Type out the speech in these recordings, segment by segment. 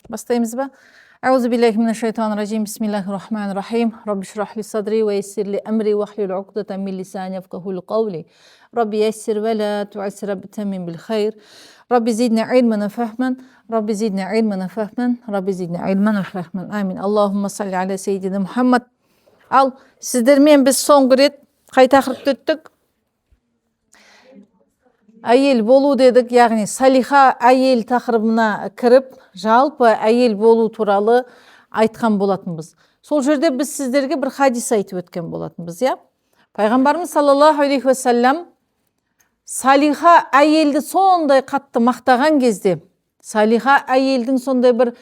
Бастаймыз ба? Аузу биллахи минаш-шайтанир-ражим. Бисмиллахир-рахманир-рахим. Рабби шрах ли садри ва яссир ли амри вахлул уқдатам мин лисани яфқаху қавли. Рабби яссир ва ла ту'ассир вабтамим бил хайр. Рабби зидни илман ва фахман. Рабби зидни илман ва фахман. Рабби зидни илман ва фахман. Амин. Аллахумма салли аля саййидина Мухаммад. Ал сіздермен біз соңғы рет қай тақырыпты өттік? Әйел болу дедік, яғни салиха әйел тақырыбына кіріп, жалпы әйел болу туралы айтқан болатынбыз. Сол жерде біз сіздерге бір хадис айтып өткен болатынбыз, я? Пайғамбарымыз саллаллаху алейхи уассалам салиха әйелді сондай қатты мақтаған кезде, салиха әйелдің сондай бір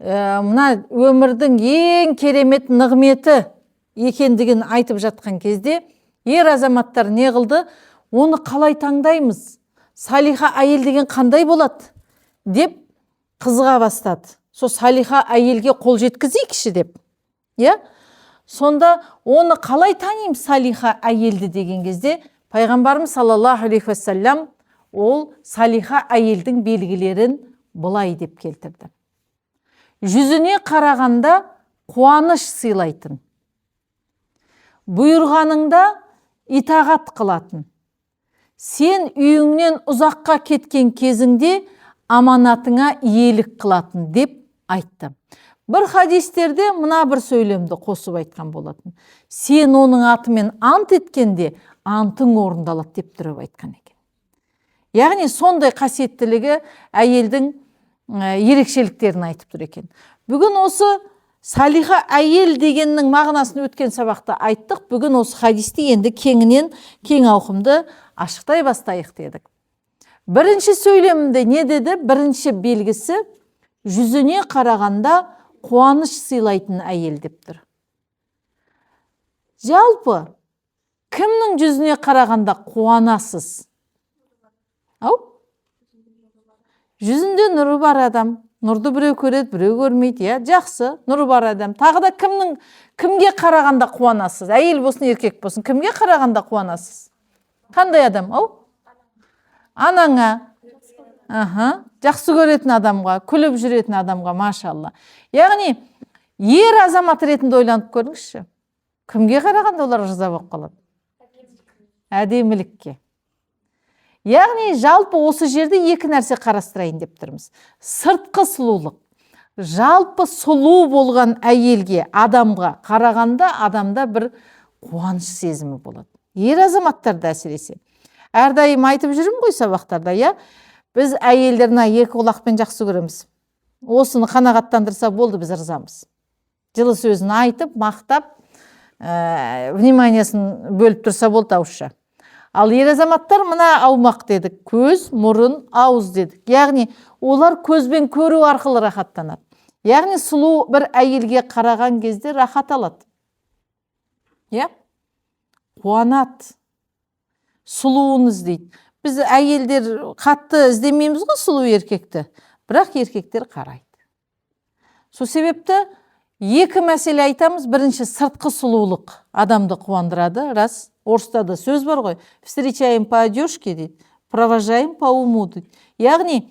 мына өмірдің ең керемет нығметі екендігін айтып жатқан кезде, ер азаматтар не қылды? Оны қалай таңдаймыз? Салиха әйел деген қандай болады? Деп қызыға бастады. Со салиха әйелге қол жеткізейікші деп. Сонда оны қалай танимыз салиха әйелді деген кезде, Пайғамбарымыз саллаллаху алейхи уассалам ол салиха әйелдің белгілерін былай деп келтірді. Жүзіне қарағанда қуаныш сыйлайтын, бұйырғаныңда итағат қылатын, сен үйіңнен ұзаққа кеткен кезіңде аманатыңа иелік қылатын деп айтты. Бір хадистерде мына бір сөйлемді қосып айтқан болатын. Сен оның атымен ант еткенде антың орындалады деп тұрып айтқан екен. Яғни сондай қасиеттілігі әйелдің ерекшеліктерін айтып тұр екен. Бүгін осы салиха әйел дегеннің мағынасын өткен сабақта айттық. Бүгін осы хадисті енді кеңінен кең ауқымды ашықтай бастайық дедік. Бірінші сөйлемінде не деді? Бірінші белгісі жүзіне қарағанда қуаныш сыйлайтын әйел деп тұр. Жалпы кімнің жүзіне қарағанда қуанасыз? Жүзінде нұры бар адам. Нұрды біреу көреді, біреу көрмейді, жақсы, нұры бар адам. Тағы да кімге қарағанда қуанасыз? Әйел болсын, еркек болсын, кімге қарағанда қуанасыз? Қандай адам? Анаңа, жақсы көретін адамға, күліп жүретін адамға, машалла. Яғни, ер азамат ретінде ойланып көріңізші. Кімге қарағанда олар риза болып қалады? Әдемілікке. Яғни, жалпы осы жерде екі нәрсе қарастырайын деп тұрмыз. Сыртқы сұлулық. Жалпы сұлу болған әйелге, адамға қарағанда адамда бір қуаныш сезімі болады. Ер азаматтарда әсіресе. Әрдайым айтып жүрмін ғой сабақтарда, біз әйелдеріне екі құлақпен жақсы көреміз. Осыны қанағаттандырса болды, біз ризамыз. Жылы сөзін айтып, мақтап, вниманиясын бөліп тұрса болды ауызша. Ал ер азаматтар мына аумақ дедік, көз, мұрын, ауыз дедік. Яғни олар көзбен көру арқылы рахаттанады. Яғни сұлу бір әйелге қараған кезде рахат алады. Қуанат, сұлуын іздейді. Біз әйелдер қатты іздемейміз ғой сұлу еркекті, бірақ еркектер қарайды. Сол себепті екі мәселе айтамыз. Бірінші, сыртқы сұлулық адамды қуандырады, рас. Орыста да сөз бар ғой, встречаем по одежке дейді, провожаем по уму дейді. Яғни,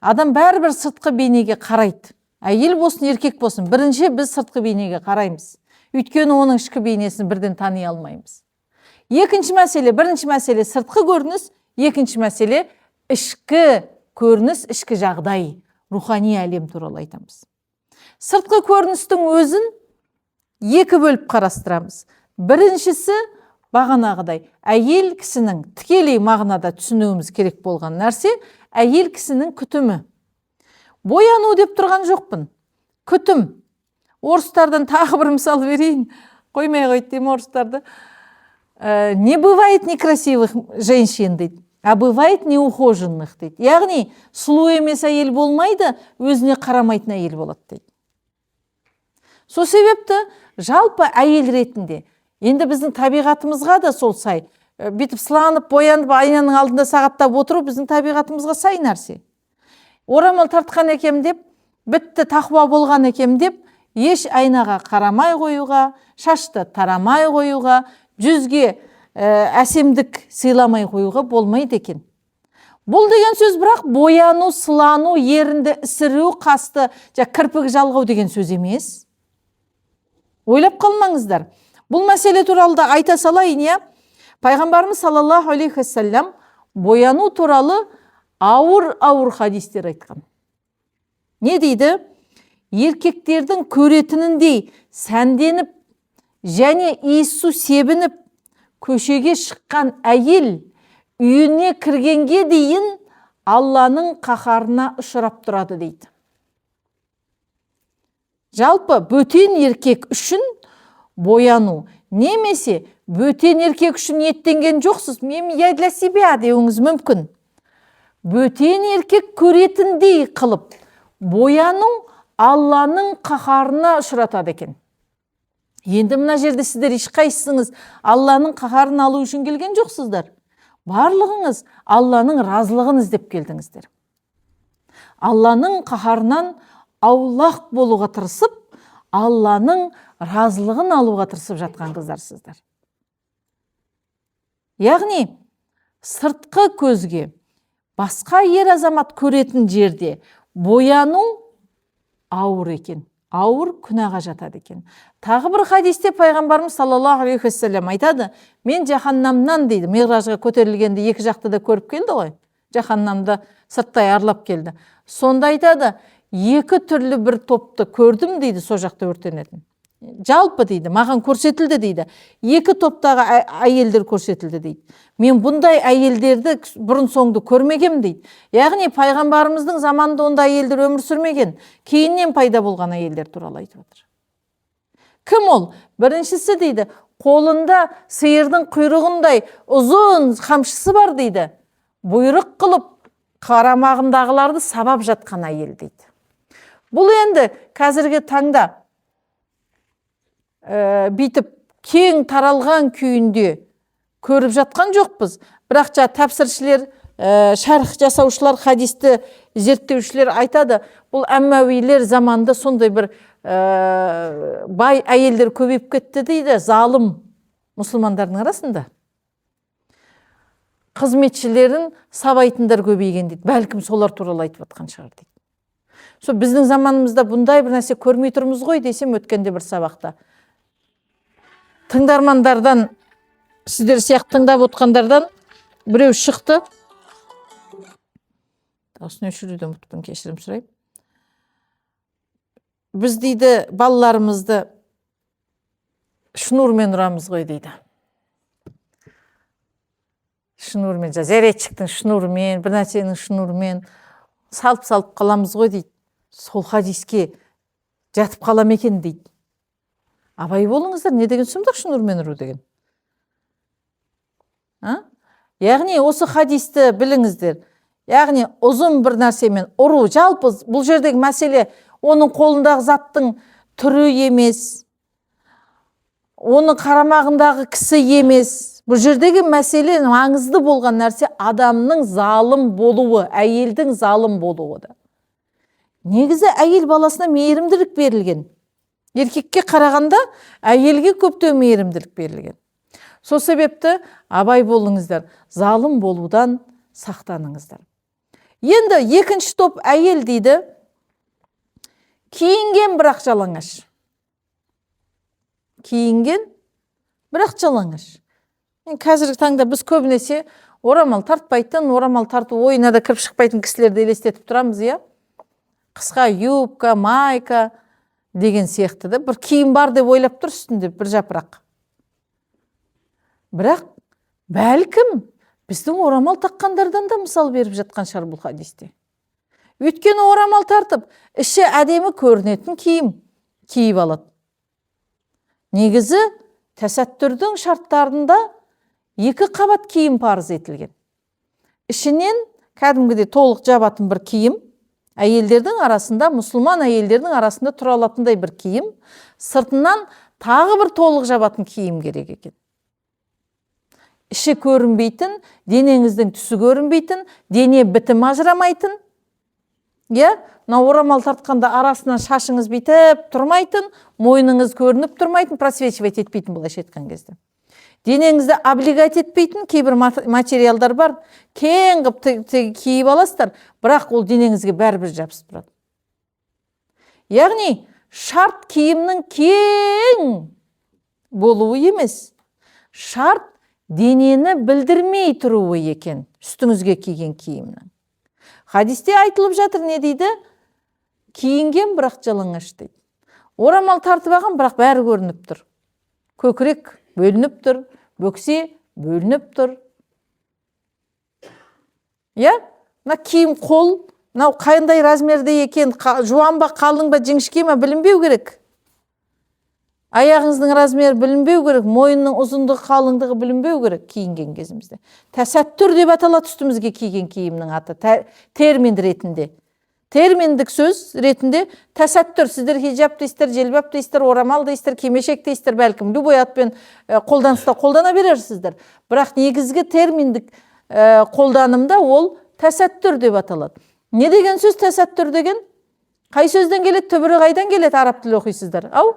адам бәрібір сыртқы бейнеге қарайды. Әйел болсын, еркек болсын, бірінші біз сыртқы бейнеге қараймыз. Өйткені оның ішкі бейнесін бірден тани алмаймыз. Екінші мәселе, бірінші мәселе сыртқы көрініс, екінші мәселе ішкі көрініс, ішкі жағдай, рухани әлем туралы айтамыз. Сыртқы көріністің өзін екі бөліп қарастырамыз. Біріншісі, бағанағыдай, әйел кісінің тікелей мағынада түсінуіміз керек болған нәрсе, әйел кісінің күтімі. Бояну деп тұрған жоқпын. Күтім. Орыстардан тағы бір мысал берейін. Қоймай қойды деймін орыстарды. Не бывает некрасивых женщин дейді, а бывает неухоженных дейді. Яғни, сұлу емес әйел болмайды, өзіне қарамайтын әйел болады дейді. Сол себепті жалпы әйел ретінде енді біздің табиғатымызға да сол сай. Бетіп сыланып, боянып, айнаның алдында сағаттап отыру біздің табиғатымызға сай нәрсе. Орамал тартқан екем деп, бітті тақуа болған екем деп, еш айнаға қарамай қоюға, шашты тарамай қоюға, жүзге әсемдік сыйламай қоюға болмайды екен. Бұл деген сөз бірақ бояну, сылану, ерінді ісіру, қасты, кірпігі жалғау деген сөз емес. Ойлап қалмаңыздар. Бұл мәселе туралы да айта салайын, я. Пайғамбарымыз саллаллаху алейхи уассалам бояну туралы ауыр хадистер айтқан. Не дейді? Еркектердің көретініндей сәнденіп және иіссу себініп көшеге шыққан әйел үйіне кіргенге дейін Алланың қаһарына ұшырап тұрады дейді. Жалпы бөтен еркек үшін бояну немесе бөтен еркек үшін ниеттенген жоқсыз. Я для себя деуіңіз мүмкін. Бөтен еркек көретіндей қылып бояну Алланың қаһарына ұшыратады екен. Енді мына жерде сіздер ешқайсыңыз Алланың қаһарын алу үшін келген жоқсыздар. Барлығыңыз Алланың разылығын іздеп келдіңіздер. Алланың қаһарынан аулақ болуға тырысып, Алланың разылығын алуға тырысып жатқан қыздарсыздар. Яғни, сыртқы көзге басқа ер азамат көретін жерде бояну ауыр екен. Ауыр күнәға жатады екен. Тағы бір хадисте пайғамбарымыз саллаллаху алейхи уассалам айтады, мен жаһаннамнан дейді, миғражға көтерілгенде екі жақты да көріп келді ғой. Жаһаннамды сырттай аралап келді. Сонда айтады, екі түрлі бір топты көрдім дейді, со жақта өртенетін. Жалпы дейді, маған көрсетілді дейді. Екі топтағы әйелдер көрсетілді дейді. Мен бұндай әйелдерді бұрын соңды көрмегем дейді. Яғни пайғамбарымыздың заманында ондай әйелдер өмір сүрмеген, кейіннен пайда болған әйелдер туралы айтып отыр. Кім ол? Біріншісі дейді, қолында сиырдың құйрығындай ұзын қамшысы бар дейді. Бұйрық қылып қарамағындағыларды сабап жатқан әйел дейді. Бұл енді қазіргі таңда бүйтіп кең таралған күйінде көріп жатқан жоқпыз. Бірақ тәпсіршілер, шарх жасаушылар, хадисті зерттеушілер айтады, бұл әммәуилер заманда сондай бір бай әйелдер көбейіп кетті дейді, залым мұсылмандардың арасында. Қызметшілерін сабайтындар көбейген дейді. Бәлкім солар туралы айтып жатқан шығар дейді. Со біздің заманымызда бұндай бір нәрсе көрмей тұрмыз ғой десем, өткенде бір сабақта. Тыңдармандардан, сіздер сияқты тыңдап отқандардан біреу шықты. Осыны өшіруді ұмытпын, кешірім сұрайым. Біз дейді, балаларымызды шнурмен ұрамыз ғой дейді. Шнурмен, зарядчиктің шнурмен, бір нәрсенің шнурмен салып қаламыз ғой дейді. Сол хадиске жатып қалам екен дейді. Абай болыңыздар, не деген сұмдық шнурмен ұру деген. Яғни осы хадисті біліңіздер. Яғни ұзын бір нәрсемен ұру, жалпы бұл жердегі мәселе оның қолындағы заттың түрі емес, оның қарамағындағы кісі емес. Бұл жердегі мәселе маңызды болған нәрсе адамның залым болуы, әйелдің залым болуы да. Негізі әйел баласына мейірімділік берілген. Еркекке қарағанда әйелге көптеу мейірімділік берілген. Сол себепті абай болыңыздар, залым болудан сақтаныңыздар. Енді екінші топ әйел дейді, киінген бірақ жалаңаш. Киінген бірақ жалаңаш. Қазіргі таңда біз көбінесе орамал тартпайтын, орамал тарту ойына да кіріп шықпайтын кісілерді елестетіп тұрамыз, я? Қысқа юбка, майка деген сияқты да, бір киім бар деп ойлап тұр үстінде, бір жапырақ. Бірақ бәлкім біздің орамал таққандардан да мысал беріп жатқан шығар бұл хадисте. Өйткені орамал тартып, іші әдемі көрінетін киім киіп алады. Негізі тәсәттүрдің шарттарында 2 қабат киім парыз етілген. Ішінен кәдімгідей толық жабатын бір киім, әйелдердің арасында, мұсылман әйелдердің арасында тұра алатындай бір киім, сыртынан тағы бір толық жабатын киім керек екен. Іші көрінбейтін, денеңіздің түсі көрінбейтін, дене бітімі ажырамайтын, орамал тартқанда арасынан шашыңыз бүйтіп тұрмайтын, мойныңыз көрініп тұрмайтын, просвечивать етпейтін, былайша айтқан кезде. Денеңізді облигать етпейтін кейбір материалдар бар. Кең қып киіп аласыздар, бірақ ол денеңізге бәрібір жабысып тұрады. Яғни, шарт киімнің кең болуы емес. Шарт денені білдірмей тұруы екен, үстіңізге киген киімнің. Хадисте айтылып жатыр, не дейді? Киінген, бірақ жалаңаш дейді. Орамал тартып алған, бірақ бәрі көрініп тұр. Көкірек бөлініп тұр, бөксе бөлініп тұр. Я? Мына киім қол, мынау қандай размерде екен, жуан ба, қалың ба, жіңішке ме білінбеу керек. Аяғыңыздың размері білінбеу керек, мойынның ұзындығы, қалыңдығы білінбеу керек киінген кезімізде. Тәсәттүр деп аталады үстімізге киген киімнің аты, термин ретінде. Терминдік сөз ретінде тәсәттүр. Сіздер хиджаб дейсіздер, желбап дейсіздер, орамал дейсіздер, кимешек дейсіздер, бәлкім любой атпен қолданыста қолдана берерсіздер. Бірақ негізгі терминдік қолданымда ол тәсәттүр деп аталады. Не деген сөз тәсәттүр деген? Қай сөзден келеді, түбірі қайдан келеді, араб тілі оқисыздар? Ау?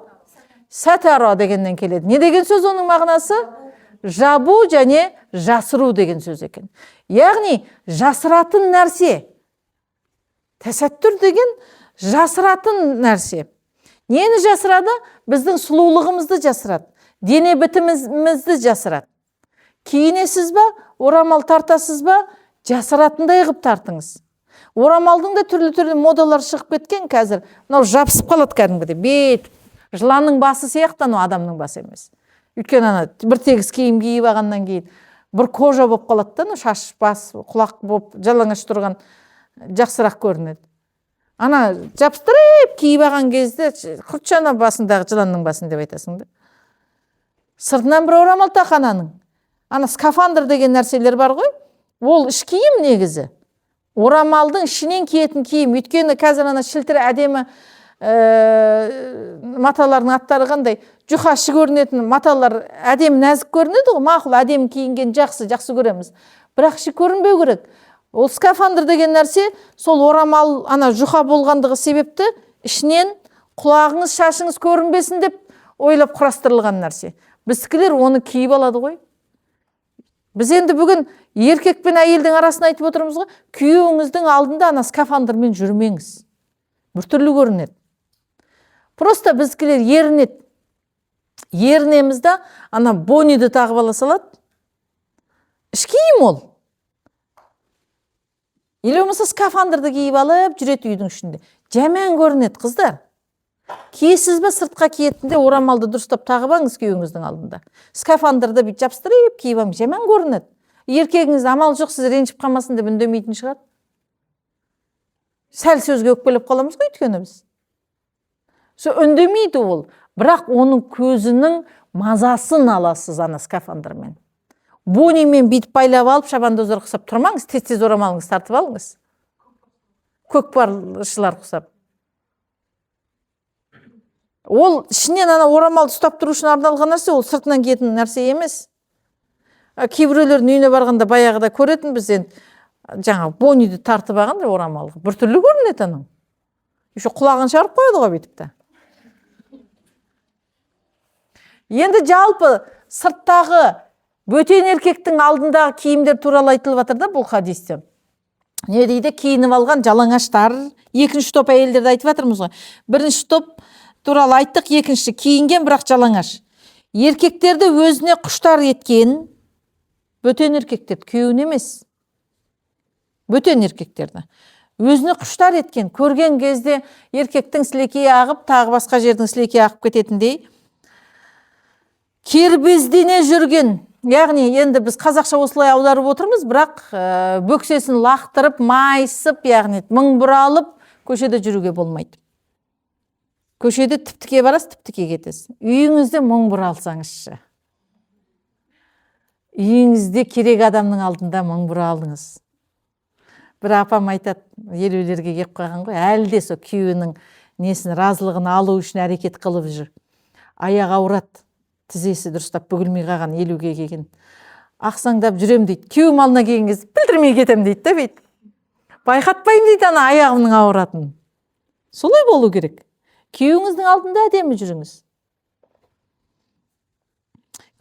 Сатара дегеннен келеді. Не деген сөз оның мағынасы? Жабу және жасыру деген сөз екен. Яғни, жасыратын нәрсе. Тәсәттүр деген жасыратын нәрсе. Нені жасырады? Біздің сұлулығымызды жасырады. Дене бітімімізді жасырады. Киінесіз ба, орамал тартасыз ба, жасыратындай қып тартыңыз. Орамалдың да түрлі модалар шығып кеткен қазір. Мынау жабысып қалады кәдімгідей. Бет, жыланның басы сияқты, адамның басы емес. Өйткені бір тегіс киім киіп алғаннан кейін бір кожа болып қалады да, шаш, бас, құлақ болып жалаңаш тұрған жақсырақ көрінеді. Ана жабыстырып киіп алған кезде құртшана басындағы жыланның басын деп айтасың да. Сыртынан бір орамал тақананың. Ана скафандр деген нәрселер бар ғой. Ол іш киім негізі. Орамалдың ішінен киетін киім. Өйткені қазір ана шілтір әдемі маталардың аттары қандай? Жұқашы көрінетін маталар әдем нәзік көрінеді ғой. Мақұл, әдем киінген жақсы көреміз. Бірақ іші көрінбеу керек. Ол скафандр деген нәрсе, сол орамал ана жұқа болғандығы себепті ішінен құлағыңыз, шашыңыз көрінбесін деп ойлап құрастырылған нәрсе. Біздікілер оны киіп алады ғой. Біз енді бүгін еркек пен әйелдің арасын айтып отырмыз ғой. Күйеуіңіздің алдында ана скафандрмен жүрмеңіз. Біртүрлі көрінеді. Просто біздікілер ерінеді. Ерінемізді ана бониді тағып ала салады. Іш киім ол. Или болмаса скафандрды киіп алып жүреді үйдің ішінде. Жаман көрінеді, қыздар. Киесіз бе сыртқа киетінде орамалды дұрыстап тағып алыңыз күйеуіңіздің алдында. Скафандрды бүйтіп жабыстырып киіп алыңыз, жаман көрінеді. Еркегіңіз амал жоқ, сіз ренжіп қалмасын деп үндемейтін шығар. Сәл сөзге өкпелеп қаламыз ғой өйткені біз. Үндемейді ол, бірақ оның көзінің мазасын аласыз ана скафандрмен. Бонимен бүйтіп байлап алып, шабандоздар құсап тұрмаңыз, тез орамалыңыз тартып алыңыз. Көкпаршылар құсап. Ол ішінен ана орамалды ұстап тұру үшін арналған нәрсе, ол сыртынан киетін нәрсе емес. Кейбіреулердің үйіне барғанда баяғыда көретін біз енді жаңа бониді тартып алғанда орамалға. Біртүрлі көрінеді аның. Еще құлағын шығарып қояды ғой бүйтіп та. Енді жалпы сырттағы бөтен еркектің алдындағы киімдер туралы айтылып жатыр да бұл хадисте. Не дейді? Киініп алған жалаңаштар, екінші топ әйелдерді айтып жатырмыз ғой. Бірінші топ туралы айттық, екінші киінген бірақ жалаңаш. Еркектерді өзіне құштар еткен, бөтен еркектерді, күйеуін емес. Бөтен еркектерді өзіне құштар еткен, көрген кезде еркектің сілекейі ағып, тағы басқа жердің сілекейі ағып кететіндей кербездене жүрген. Яғни енді біз қазақша осылай аударып отырмыз, бірақ бөксесін лақтырып, майысып, яғни мың бұралып, көшеде жүруге болмайды. Көшеде тіптіке барасыз, тіптіке кетесіз. Үйіңізде мың бұралсаңызшы. Үйіңізде керек адамның алдында мың бұралыңыз. Бір апам айтады, елулерге кеп қалған ғой, әлде со күйеуінің несін разылығын алу үшін әрекет қылып жүр. Аяқ ауырады. Тізесі дұрыстап бүгілмей қалған, 50-ге келген. Ақсаңдап жүрем дейді. Күйеуім алдына келген кезде білдірмей кетем дейді да бейт. Байқатпаймын дейді ана аяғымның ауыратын. Солай болу керек. Күйеуіңіздің алдында әдемі жүріңіз.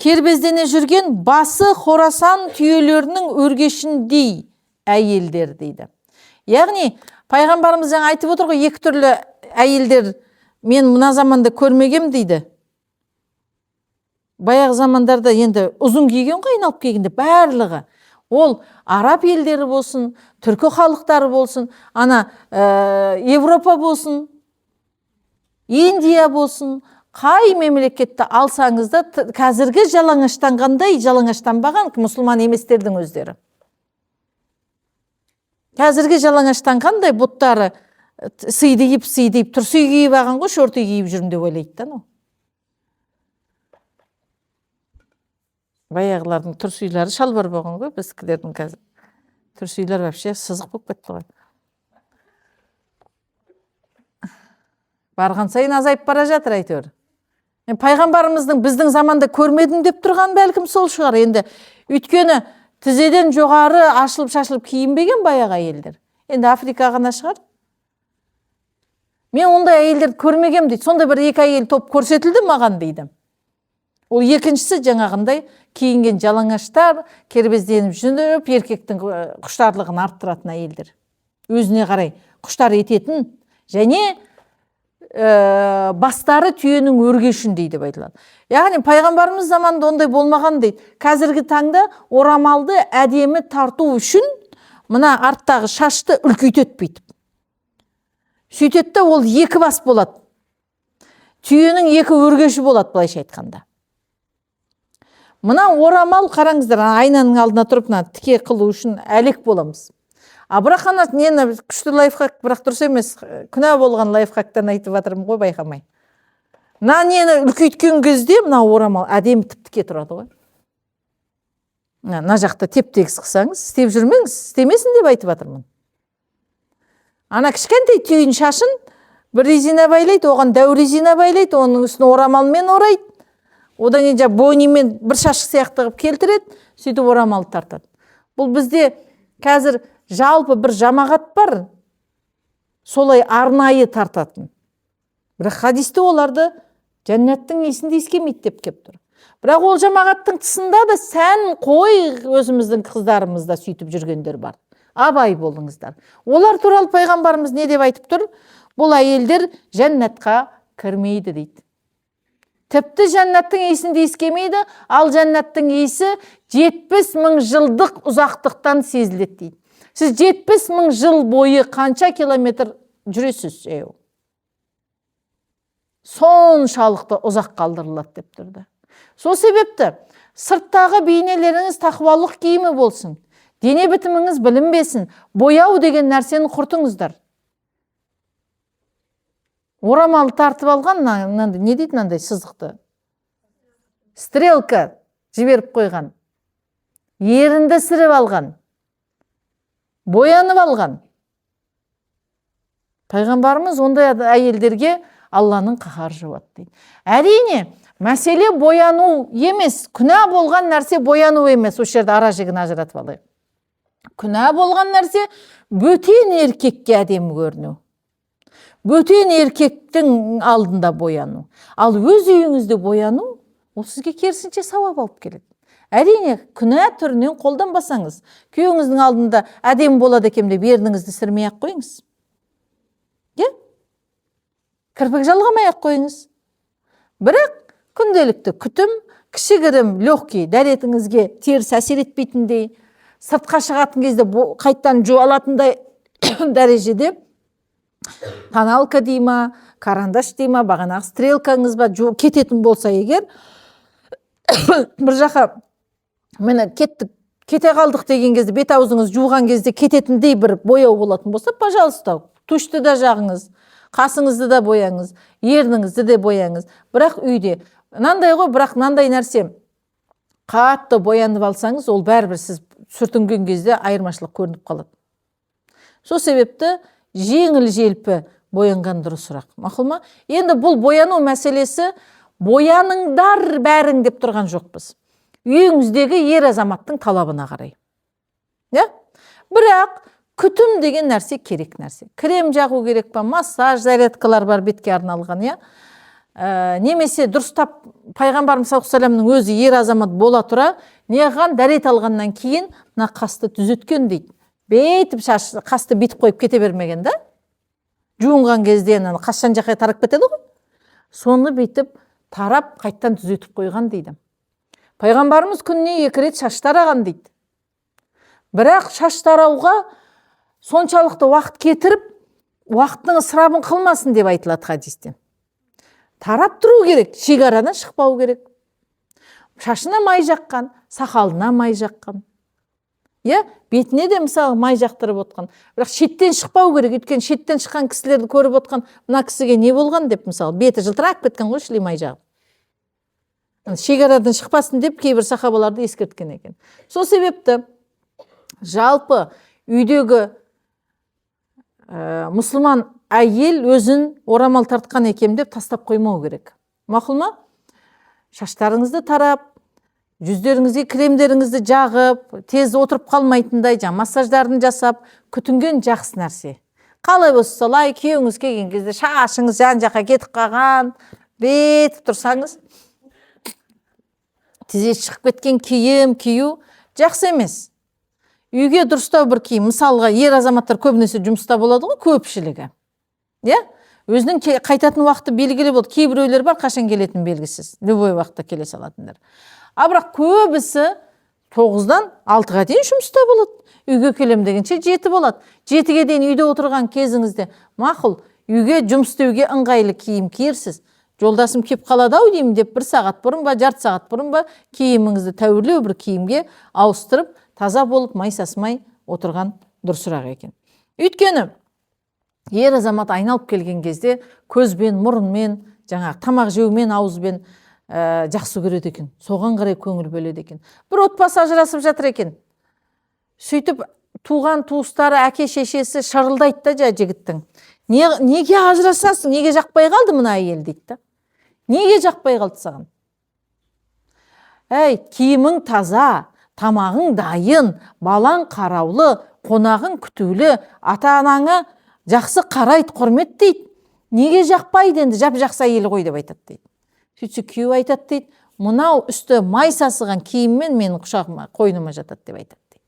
кербездене жүрген басы Хорасан түйелерінің өргешіндей әйелдер дейді. Яғни пайғамбарымыз жаңа айтып отыр ғой, екі түрлі әйелдер мен мына заманда көрмегем дейді. Баяғы замандарда енді ұзын киген ғой, айналып келгенде барлығы. Ол араб елдері болсын, түркі халықтары болсын, Европа болсын, Индия болсын, қай мемлекетті алсаңыз да қазіргі жалаңаштанғандай жалаңаштанбаған мұсылман еместердің өздері. Қазіргі жалаңаштанғандай бұттары сыйдиып, тұрсүй киіп аған ғой, шорты киіп жүрім деп ойлайды да. Баяғылардың тұрсүйлері шалбар болған ғой, біздікілердің қазір. Тұрсүйлер вообще сызық болып кетті ғой. Барған сайын азайып бара жатыр әйтеуір. Пайғамбарымыздың біздің заманда көрмедім деп тұрған бәлкім сол шығар. Енді өйткені тізеден жоғары ашылып-шашылып киінбеген баяғы әйелдер. Енді Африка ғана шығар. Мен ондай әйелдерді көрмегем дейді. Сонда бір екі әйел топ көрсетілді маған дейді. Ол екіншісі жаңағындай киінген жалаңаштар, кербезденіп жүріп, еркектің құштарлығын арттыратын әйелдер. Өзіне қарай құштар ететін және бастары түйенің өргешін дейді айтылады. Яғни пайғамбарымыз заманында ондай болмаған дейді. Қазіргі таңда орамалды әдемі тарту үшін мына арттағы шашты үлкейтеді бүйтіп. Сөйтеді, ол екі бас болады. Түйенің екі өргеші болады, былайша айтқанда. Мына орамал қараңыздар, айнаның алдына тұрып, тіке қылу үшін әлек боламыз. Бірақ нені күшті лайфхак, бірақ дұрыс емес, күнә болған лайфхактан айтып жатырмын ғой, байқамай. Нені үлкейткен кезде мына орамал әдемі тіп-тіке тұрады ғой. Мына жақта теп-тегіс қылсаңыз, істеп жүрмеңіз, істемесін деп айтып жатырмын. Кішкентай түйін шашын бір резина байлайды, оған дәу резина байлайды, оның үстіне орамалмен орайды. Одан енді бойымен бір шашық сияқты қылып келтіреді, сөйтіп орамал тартады. Бұл бізде қазір жалпы бір жамағат бар, солай арнайы тартатын. Бірақ хадисте оларды жәннаттың есінде искемейді деп кеп тұр. Бірақ ол жамағаттың тұсында да сән қой өзіміздің қыздарымызда сөйтіп жүргендер бар. Абай болыңыздар. Олар туралы пайғамбарымыз не деп айтып тұр? Бұл әйелдер жәннатқа кірмейді дейді. Тіпті жәннаттың есінде искемейді, ал жәннаттың есі 70 мың жылдық ұзақтықтан сезіледі дейді. Сіз 70 мың жыл бойы қанша километр жүресіз? Соншалықты ұзақ қалдырылады деп тұрды. Сол себепті сырттағы бейнелеріңіз тақуалық киімі болсын, дене бітіміңіз білінбесін, бояу деген нәрсені құртыңыздар. Орамал тартып алған, не дейді мынандай сызықты? Стрелка жіберіп қойған. Ерінді сіріп алған. Боянып алған. Пайғамбарымыз ондай әйелдерге Алланың қаһары жауады дейді. Әрине, мәселе бояну емес, күнә болған нәрсе бояну емес. Осы жерде ара жігін ажыратып алайық. Күнә болған нәрсе бөтен еркекке әдемі көріну. Бөтен еркектің алдында бояну. Ал өз үйіңізде бояну, ол сізге керісінше сауап алып келеді. Әрине, күнә түрінен қолданбасаңыз, күйеуіңіздің алдында әдемі болады екен деп ерніңізді сірмей-ақ қойыңыз. Кірпік жалғамай-ақ қойыңыз. Бірақ күнделікті күтім, кішігірім, легкий, дәретіңізге теріс әсер етпейтіндей, сыртқа шығатын кезде қайттан жуалатындай дәрежеде тоналка дейма, карандаш дейма, бағанағы стрелкаңыз ба кететін болса егер, бір жаққа мені кете қалдық деген кезде, бет аузыңыз жуған кезде кететіндей бір бояу болатын болса, пожалуйста, тушты да жағыңыз, қасыңызды да бояңыз, ерніңізді де бояңыз. Бірақ үйде мынандай ғой, бірақ мынандай нәрсе қатты боянып алсаңыз, ол бәрібір сіз сүртінген кезде айырмашылық көрініп қалады. Сол себепті жеңіл-желпі боянған дұрысырақ. Мақұл ма? Енді бұл бояну мәселесі бояныңдар бәрің деп тұрған жоқпыз. Үйіңіздегі ер азаматтың талабына қарай. Бірақ күтім деген нәрсе керек нәрсе. Крем жағу керек па, массаж, зарядкалар бар бетке арналған. немесе дұрыстап пайғамбарымыз саллаллаху алейхи вассаламның өзі ер азамат бола тұра неған дәрет алғаннан кейін мына қасты түзеткен дейді. Бейтіп қасты битіп қойып кете бермеген да. Жуынған кезде қасшан жаққа тарап кетеді ғой. Соны бейтіп тарап қайттан түзетіп қойған дейді. Пайғамбарымыз күніне 2 рет шаш тараған дейді. Бірақ шаш тарауға соншалықты уақыт кетіріп, уақыттың ысырабын қылмасын деп айтылады хадисте. Тарап тұру керек, шекарадан шықпау керек. Шашына май жаққан, сақалына май жаққан. Бетіне де мысалы май жақтырып отқан. Бірақ шеттен шықпау керек, өйткені шеттен шыққан кісілерді көріп отқан, мына кісіге не болған деп мысалы, беті жылтырап кеткен ғой шли май жағып. Шекарадан шықпасын деп кейбір сахабаларды ескерткен екен. Сол себепті жалпы үйдегі мұсылман әйел өзін орамал тартқан екен деп тастап қоймау керек. Мақұл ма? Шаштарыңызды тарап, жүздеріңізге кремдеріңізді жағып, тез отырып қалмайтындай массаждарын жасап, күтінген жақсы нәрсе. Қалай болса солай, күйеуіңіз келген кезде шашыңыз жан жаққа кетіп қалған, бетіп тұрсаңыз, тізе шығып кеткен киім кию жақсы емес. Үйге дұрыстау бір киім, мысалға ер азаматтар көбінесе жұмыста болады ғой, көпшілігі. Өзінің қайтатын уақыты белгілі болды. Кейбіреулер бар, қашан келетін белгісіз. Любой уақытта келе салатындар. Бірақ көбісі 9-дан 6-ға дейін жұмыста болады. Үйге келем дегенше 7 болады. 7-ге дейін үйде отырған кезіңізде мақұл, үйге жұмыс істеуге ыңғайлы киім киерсіз. Жолдасым кеп қалады-ау деймін деп 1 сағат бұрын ба, жарты сағат бұрын ба киіміңізді тәуірлеу бір киімге ауыстырып, таза болып, май сасымай отырған дұрысырақ екен. Өйткені ер азамат айналып келген кезде көзбен, мұрынмен, тамақ жеумен, ауызбен жақсы көреді екен. Соған қарай көңіл бөледі екен. Бір отбасы ажырасып жатыр екен. Сөйтіп туған туыстары, әке шешесі шырылдайды да жігіттің. Неге ажырасасың? Неге жақпай қалды мына әйел дейді. Неге жақпай қалды саған? Киімің таза, тамағың дайын, балаң қараулы, қонағың күтулі, ата-анаңа жақсы қарайды, құрмет дейді. Неге жақпайды енді, жап-жақсы әйел ғой деп айтады дейді. Сөйтсе күйеуі айтады дейді, мынау үсті май сасыған киіммен менің құшағыма, қойныма жатады деп айтады дейді.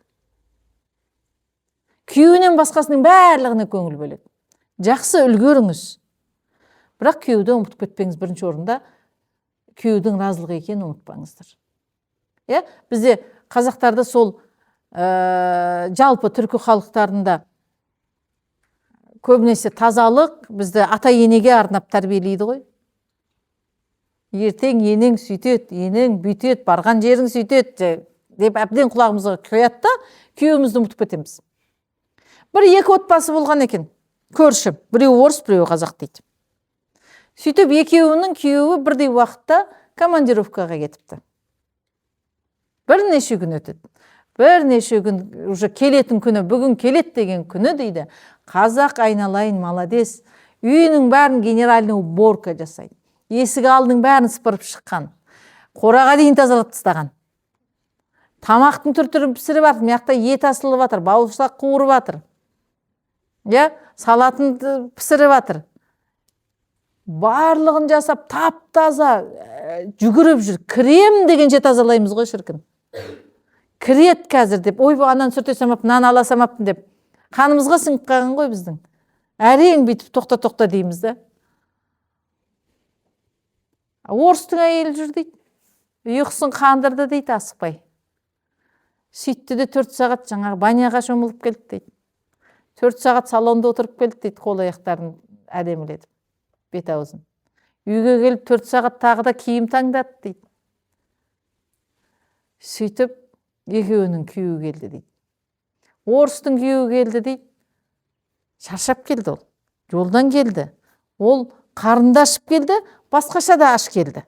Күйеуінен басқасының барлығына көңіл бөледі. Жақсы үлгеріңіз. Бірақ күйеуді ұмытып кетпеңіз, бірінші орында күйеудің разылығы екенін ұмытпаңыздар. Бізде қазақтарда сол жалпы түркі халықтарында көбінесе тазалық бізді ата-енеге арнап тәрбиелейді ғой. Ертең енең сөйтет, енең бүйтет, барған жерің сөйтет деп әбден құлағымызға құяды да, күйеуімізді ұмытып кетеміз. Бір 2 отбасы болған екен, көрші, біреу орыс, біреу қазақ дейді. Сөйтіп екеуінің күйеуі бірдей уақытта командировкаға кетіпті. Бірнеше күн өтеді. Бірнеше күн уже келетін күні, бүгін келет деген күні дейді. Қазақ айналайын маладес. Үйінің бәрін генеральный уборка жасайды. Есік алдының бәрін сыпырып шыққан. Қораға дейін тазалап тастаған. Тамақтың түр-түрін пісіріп жатыр. Мияқта ет асылып жатыр, бауырсақ қуырып жатыр. Салатын пісіріп жатыр. Барлығын жасап, тап-таза жүгіріп жүр. Крем дегенше тазалаймыз ғой шіркін. Кірет қазір деп, ой, анан сүрте самап, нан ала самаппын деп. Қанымызға сіңіп қалған ғой біздің. Әрең бүйтіп тоқта дейміз да. Орыстың әйелі жүр дейді. Ұйқысын қандырды дейді, асықпай. Сөйтті де 4 сағат жаңағы баняға шомылып келді дейді. 4 сағат салонда отырып келді дейді, қол аяқтарын әдемілетіп, бет аузын. Үйге келіп 4 сағат тағы да киім таңдады дейді. Сөйтіп екеуінің күйеуі келді дейді. Орыстың күйеуі келді дейді. Шаршап келді ол. Жолдан келді. Ол қарында ашып келді, басқаша да аш келді.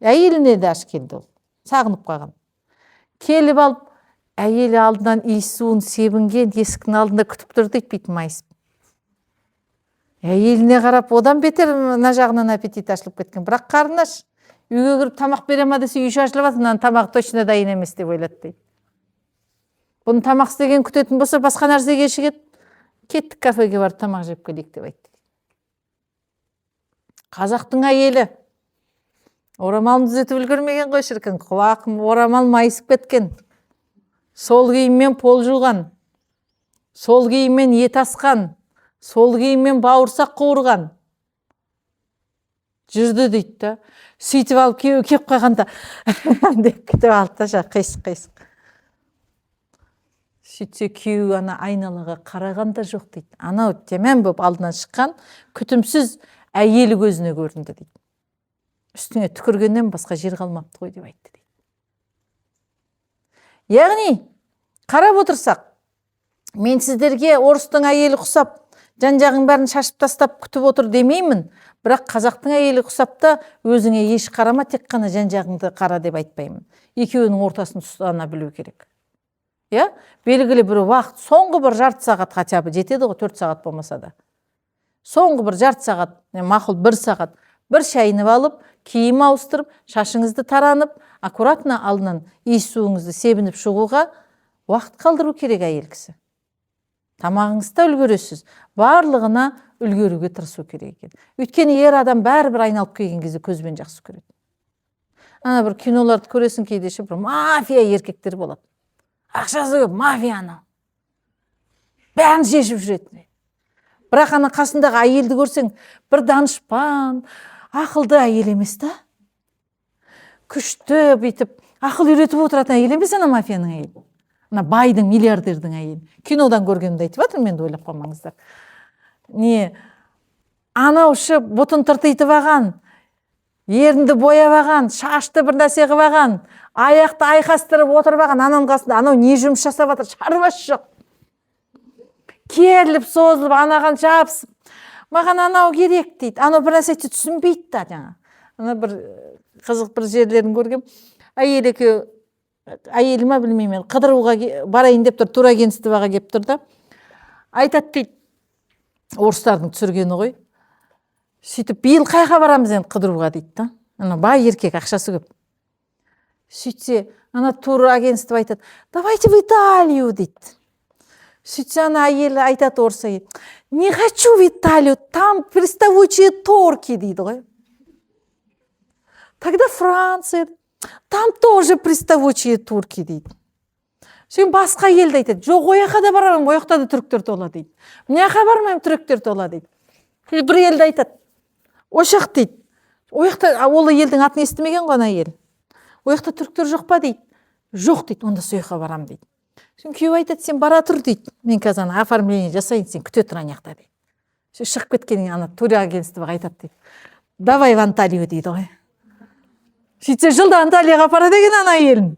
Әйеліне де аш келді ол. Сағынып қалған. Келіп алып, әйелі алдынан иіссуын себінген есіктің алдында күтіп тұр дейді, бүйтіп майысып. Әйеліне қарап, одан бетер мына жағынан аппетит ашылып кеткен. Бірақ қарны аш. Үйге кіріп тамақ бере ма десе, үй шашылып жатыр, мынаның тамағы точно дайын емес деп ойлады дейді. Бұны тамақ істеген күтетін болса, басқа нәрсеге шығып, кеттік кафеге барып тамақ жеп келейік деп айтты. Қазақтың әйелі орамалын түзетіп үлгермеген ғой шіркін, құлақ орамал майысып кеткен, сол киіммен пол жуған, сол киіммен ет асқан, сол киіммен бауырсақ қуырған жүрді дейді да, сөйтіп алып күйеуі келіп қалғанда деп күтіп алды да қисық. Сөйтсе күйеуі ана айналаға қарағанда жоқ дейді. Анау темен болып алдынан шыққан күтімсіз әйелі көзіне көрінді дейді. Үстіне түкіргеннен басқа жер қалмапты ғой деп айтты дейді. Яғни қарап отырсақ, мен сіздерге орыстың әйелі құсап, жан-жағың бәрін шашып тастап күтіп отыр демеймін, бірақ қазақтың әйелі құсап та өзіңе еш қарама, тек қана жан-жағыңды қара деп айтпаймын. Екеуінің ортасын ұстана білу керек. Белгілі бір уақыт, соңғы бір жарты сағат хотя бы жетеді ғой, 4 сағат болмаса да. Соңғы бір жарты сағат, мақұл 1 сағат, бір шайынып алып, киім ауыстырып, шашыңызды таранып, аккуратно алдынан иіс суыңызды себініп шығуға уақыт қалдыру керек әйел кісі. Тамағыңызды үлгересіз, барлығына үлгеруге тырысу керек екен. Өйткені ер адам бәрібір айналып келген кезде көзбен жақсы көреді. Ана бір киноларды көресің кейде ше, бір мафия еркектер болады. Ақшасы көп, мафияны. Бәрін шешіп жүреді. Бірақ ана қасындағы әйелді көрсең, бір данышпан, ақылды әйел емес та. Күшті бүйтіп, ақыл үйретіп отыратын әйел емес ана мафияның әйелі. Ана байдың, миллиардердің әйелі. Кинодан көргенімді айтып жатыр, мен де ойлап қалмаңыздар. Анаушы бұтын тыртитып алған, ерінді бояп алған, шашты бір нәрсе қылып алған, аяқты айқастырып отырып алған ананың қасында, анау не жұмыс жасап жатыр, шаруасы жоқ. Керіліп, созылып, анаған жабысып, маған анау керек дейді. Анау бір нәрсе түсінбейді да жаңа. Ана бір қызық бір жерлерін көргем. Әйелі ма білмеймін, қыдыруға барайын деп тұр, турагентствоға келіп тұр да. Айтады дейді, орыстардың түсіргені ғой. Сөйтіп, биыл қайға барамыз енді қыдыруға дейді да. Ана бай еркек, ақшасы көп. Сөйтсе, ана турагентство айтады, давайте в Италию дейді. Сөйтсе, ана әйелі айтады орысша, не хочу в Италию, там приставучие торки дейді ғой. Тогда Франция, там тоже приставучие турки дейді. Сөйтіп басқа елді айтады, жоқ, ояққа да барамын, ояқта да түріктер тола дейді. Мыняққа бармаймын, түріктер тола дейді. Бір елді айтады, ошақ дейді. Ояқта, ол елдің атын естімеген ғой ана ел. Ояқта түріктер жоқ па дейді. Жоқ дейді, онда сояққа барам дейді. Сен күйеуі айтады, сен бара тұр дейді. Мен қазір оформление жасайын, сен күте тұр аяқта дейді. Шығып кеткеннен ана турагентствоға айтады дейді. Давай в Анталию дейді ғой. Сөйтсе жылда Анталияға апарады екен ана елін.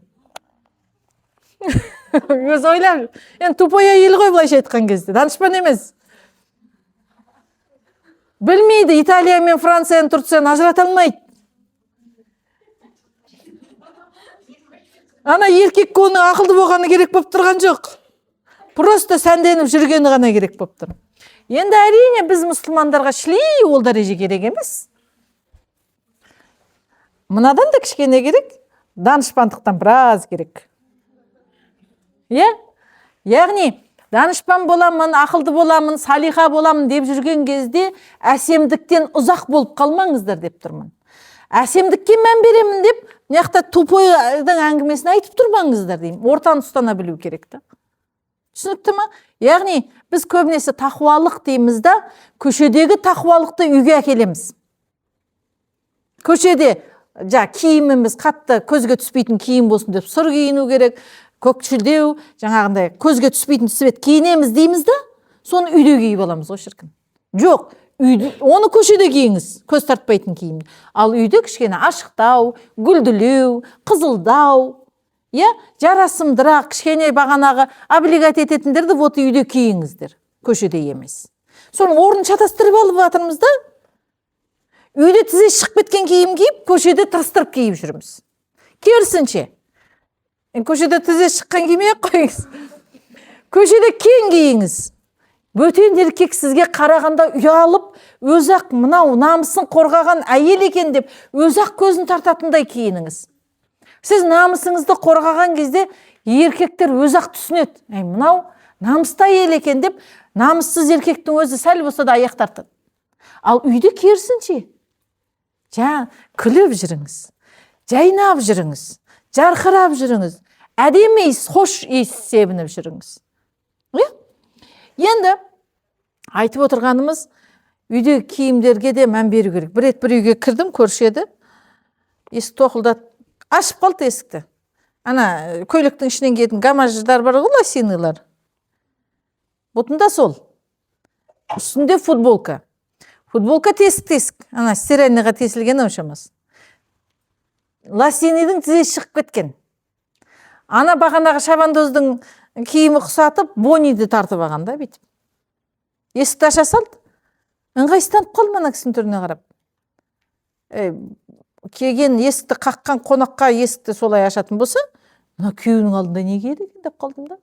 Өз ойлап, енді тупой әйел ғой былайша айтқан кезде, данышпан емес. Білмейді, Италия мен Францияны Турцияны ажырата алмайды. Ана еркек оның ақылды болғаны керек болып тұрған жоқ. Просто сәнденіп жүргені ғана керек болып тұр. Енді әрине біз мұсылмандарға шлей ол дәреже керек емес. Мынадан да кішкене керек, данышпандықтан біраз керек. Яғни, данышпан боламын, ақылды боламын, салиха боламын деп жүрген кезде әсемдіктен ұзақ болып қалмаңыздар деп тұрмын. Әсемдікке мән беремін деп, неқта тупойдың әңгімесін айтып тұрмаңыздар деймін. Ортаны ұстана білу керек та. Түсінікті ма? Яғни, біз көбінесе тақуалық дейміз да, көшедегі тақуалықты үйге әкелеміз. Көшеде, киіміміз қатты көзге түспейтін киім болсын деп сұр киіну керек, көкшілдеу, жаңағындай көзге түспейтін свет киінеміз дейміз да, соны үйде киіп аламыз ғой шіркін. Жоқ, оны көшеде киіңіз, көз тартпайтын киім. Ал үйде кішкене ашықтау, гүлділеу, қызылдау, жарасымдырақ, кішкене бағанағы облигат ететіндерді вот үйде киіңіздер, көшеде емес. Соның орнын шатастырып алып жатырмыз да, үйде тізе шығып кеткен киім киіп, көшеде тастырып киіп жүрміз. Керісінше, көшеде тізе шыққан киімге қойыңыз. Көшеде кең киіңіз. Бөтен еркек сізге қарағанда ұялып, өзақ мынау намысын қорғаған әйел екен деп, өзақ көзін тартатындай киініңіз. Сіз намысыңызды қорғаған кезде еркектер өзақ түсінеді. Мынау намысты әйел екен деп, намыссыз еркектің өзі сәл болса да аяқ тартады. Ал үйде керісінше, күліп жүріңіз, жайнап жүріңіз, жарқырап жүріңіз, әдемі хош иіс себініп жүріңіз. Енді айтып отырғанымыз, үйде киімдерге де мән беру керек. Бір үйге кірдім, көрші еді, есік тоқылдады, ашып қалды есікті. Ана көйлектің ішінен киетін гамаждар бар ғой, лосинылар. Бұтында сол. Үстінде футболка. Футболка тесік. Ана стиральныйға тесілген ошамас. Лосинидің тізе шығып кеткен. Ана бағандағы шабандоздың киімі құсатып, бониді тартып алғанда бүйтіп. Есікті аша салды. Ыңғайсызданып қалды мына кісінің түріне қарап. Келген есікті қаққан қонаққа есікті солай ашатын болса, мына күйеуінің алдында не келеді екен деп қалдым да.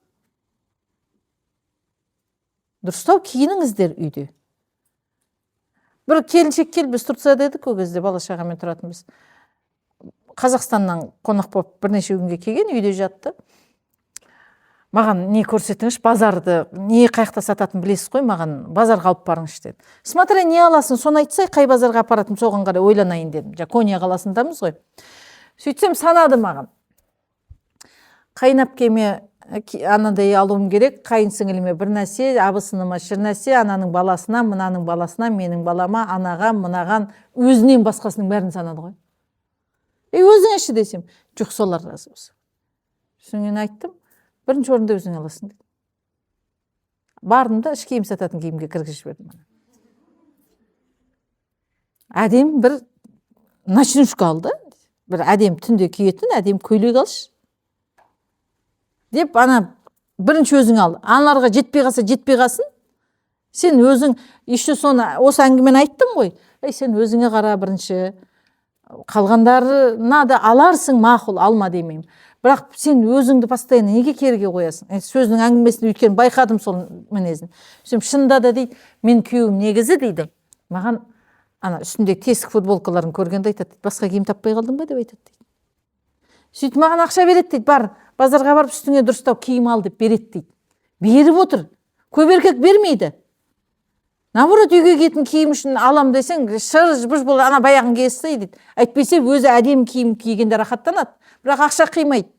Дұрыстау киініңіздер үйде. Бір келіншек келіп, біз Турцияда едік ол кезде, бала шағамен тұратынбыз. Қазақстаннан қонақ болып бірнеше күнге келген, үйде жатты. Маған не көрсетіңіз, базарды, не қаяқта сататын білесіз қой, маған базарға алып барыңыз деді. Смотри, не аласың, соны айтсай, қай базарға апаратым, соған қарай ойланайын дедім. Кония қаласындамыз ғой. Сөйтсем санады маған. Қайнап кеме анандай алуым керек, қайын сіңіліме бір нәрсе, абысыныма шыр нәрсе, ананың баласына, мынаның баласына, менің балама, анаға, мынаған, өзінен басқасының бәрін санады ғой. Өзің іші десем, жоқ, солар разы болсын. Соңын айттым, бірінші орында өзің аласың деді. Бардым да, іш киім сататын киімге кіргізіп жібердім. Әдем бір ночнушка алды, бір әдем түнде киетін, әдем көйлек алшы. Деп, ана бірінші өзің ал. Аналарға жетпей қалсын. Сен өзің, еще соны, осы әңгімен айттым ғой. Сен өзіңе қара бірінші. Қалғандарына да аларсың, мақұл, алма демеймін. Бірақ сен өзіңді постоянно неге керге қоясың? Сөздің әңгімесін өйткені байқадым сол мінезін. Шынында да дейді, мен күйеуім негізі дейді. Маған ана үстіндегі тесік футболкаларын көргенде айтады, басқа киім таппай қалдың ба деп айтады дейді. Сөйтіп маған ақша береді дейді, бар, базарға барып үстіңе дұрыстау киім ал деп береді дейді. Беріп отыр. Көп еркек бермейді. Наоборот, үйге киетін киім үшін алам десең, шыр-бұж бол, ана баяғын киесіз дейді. Әйтпесе өзі әдем киім кигенде рахаттанады. Бірақ ақша қимайды.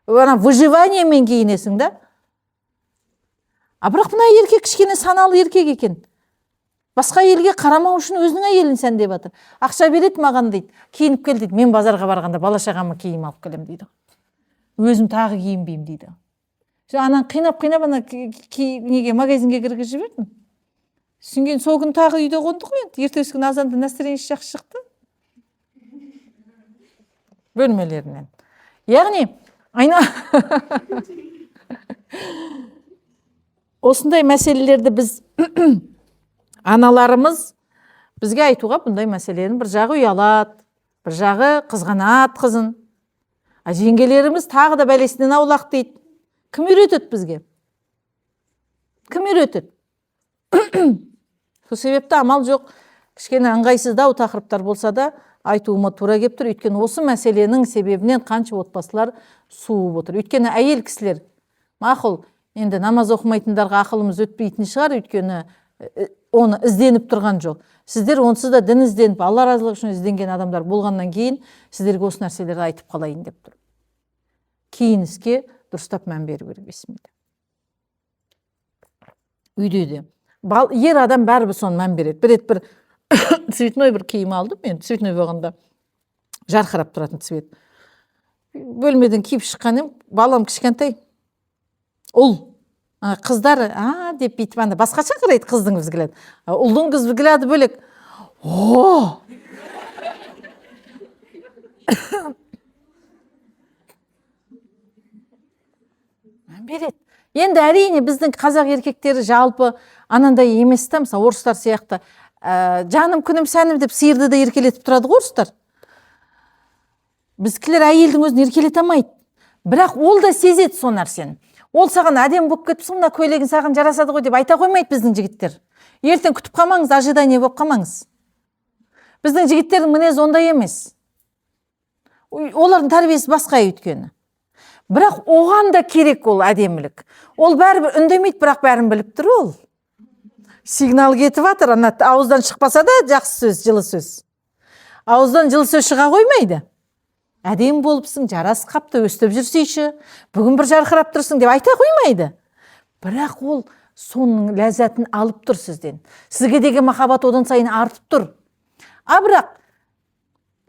Ана выживаниемен киінесің да. Бірақ мына еркек кішкене саналы еркек екен. Басқа елге қарамау үшін өзінің әйелін сәндеп жатыр. Ақша береді маған дейді. Киініп кел дейді. Мен базарға барғанда бала шағама киім алып келем дейді. Өзім тағы киінбеймін дейді. Анан қинап ана неге магазинге кіргізіп жібердім. Сүнген сол күн тағы үйде қондық қой. Ертесі күн азанда настроениесі жақсы шықты. Бөлмелерінен. Яғни, осындай мәселелерді біз аналарымыз бізге айтуға бұндай мәселенің бір жағы ұялады, бір жағы қызғанат қызын. Жеңгелеріміз тағы да бәлесінен аулақ дейді. Кім үйретеді бізге? Кім үйретеді? Сол себепті амал жоқ, кішкене ыңғайсыздау тақырыптар болса да айтуыма тура келіп тұр. Өйткені осы мәселенің себебінен қанша отбасылар суып отыр. Өйткені әйел кісілер, мақұл, енді намаз оқымайтындарға ақылымыз өтпейтін шығар, өйткені оны ізденіп тұрған жоқ. Сіздер онсыз да дін ізденіп, Алла разылығы үшін ізденген адамдар болғаннан кейін сіздерге осы нәрселерді айтып қалайын деп тұр. Киініске дұрыстап мән беру керек, бисмилля. Үйде де. Ер адам бәрібір соны мән береді. Бір цветной бір киім алдым мен, цветной болғанда жарқырап тұратын цвет. Бөлмеден киіп шыққаным, балам кішкентай. Ұл. Қыздар, деп бүйтіп анда басқаша қарайды қыздың взгляды. Ұлдың взгляды бөлек. О! Мән береді. Енді әрине біздің қазақ еркектері жалпы анандай емес та, мысалы орыстар сияқты жаным күнім сәнім деп сиырды да еркелетіп тұрады орыстар. Біздікілер әйелдің өзін еркелете алмайды. Бірақ ол да сезеді сол нәрсені. Ол саған әдем болып кетіпсің, мына көйлегің саған жарасады ғой деп айта қоймайды біздің жігіттер. Ертең күтіп қалмаңыз, ожидание болып қалмаңыз. Біздің жігіттердің мінезі ондай емес. Олардың тәрбиесі басқа өйткені. Бірақ оған да керек ол әдемілік. Ол бәрібір үндемейді, бірақ бәрін біліп тұр ол. Сигнал кетіп жатыр, ауыздан шықпаса да жақсы сөз, жылы сөз. Ауыздан жылы сөз шыға қоймайды. Әдем болыпсың, жарас қапты, өстіп жүрсейші, бүгін бір жарқырап тұрсың деп айта қоймайды. Бірақ ол соның ләззатын алып тұр сізден. Сізге деген махаббат одан сайын артып тұр. Бірақ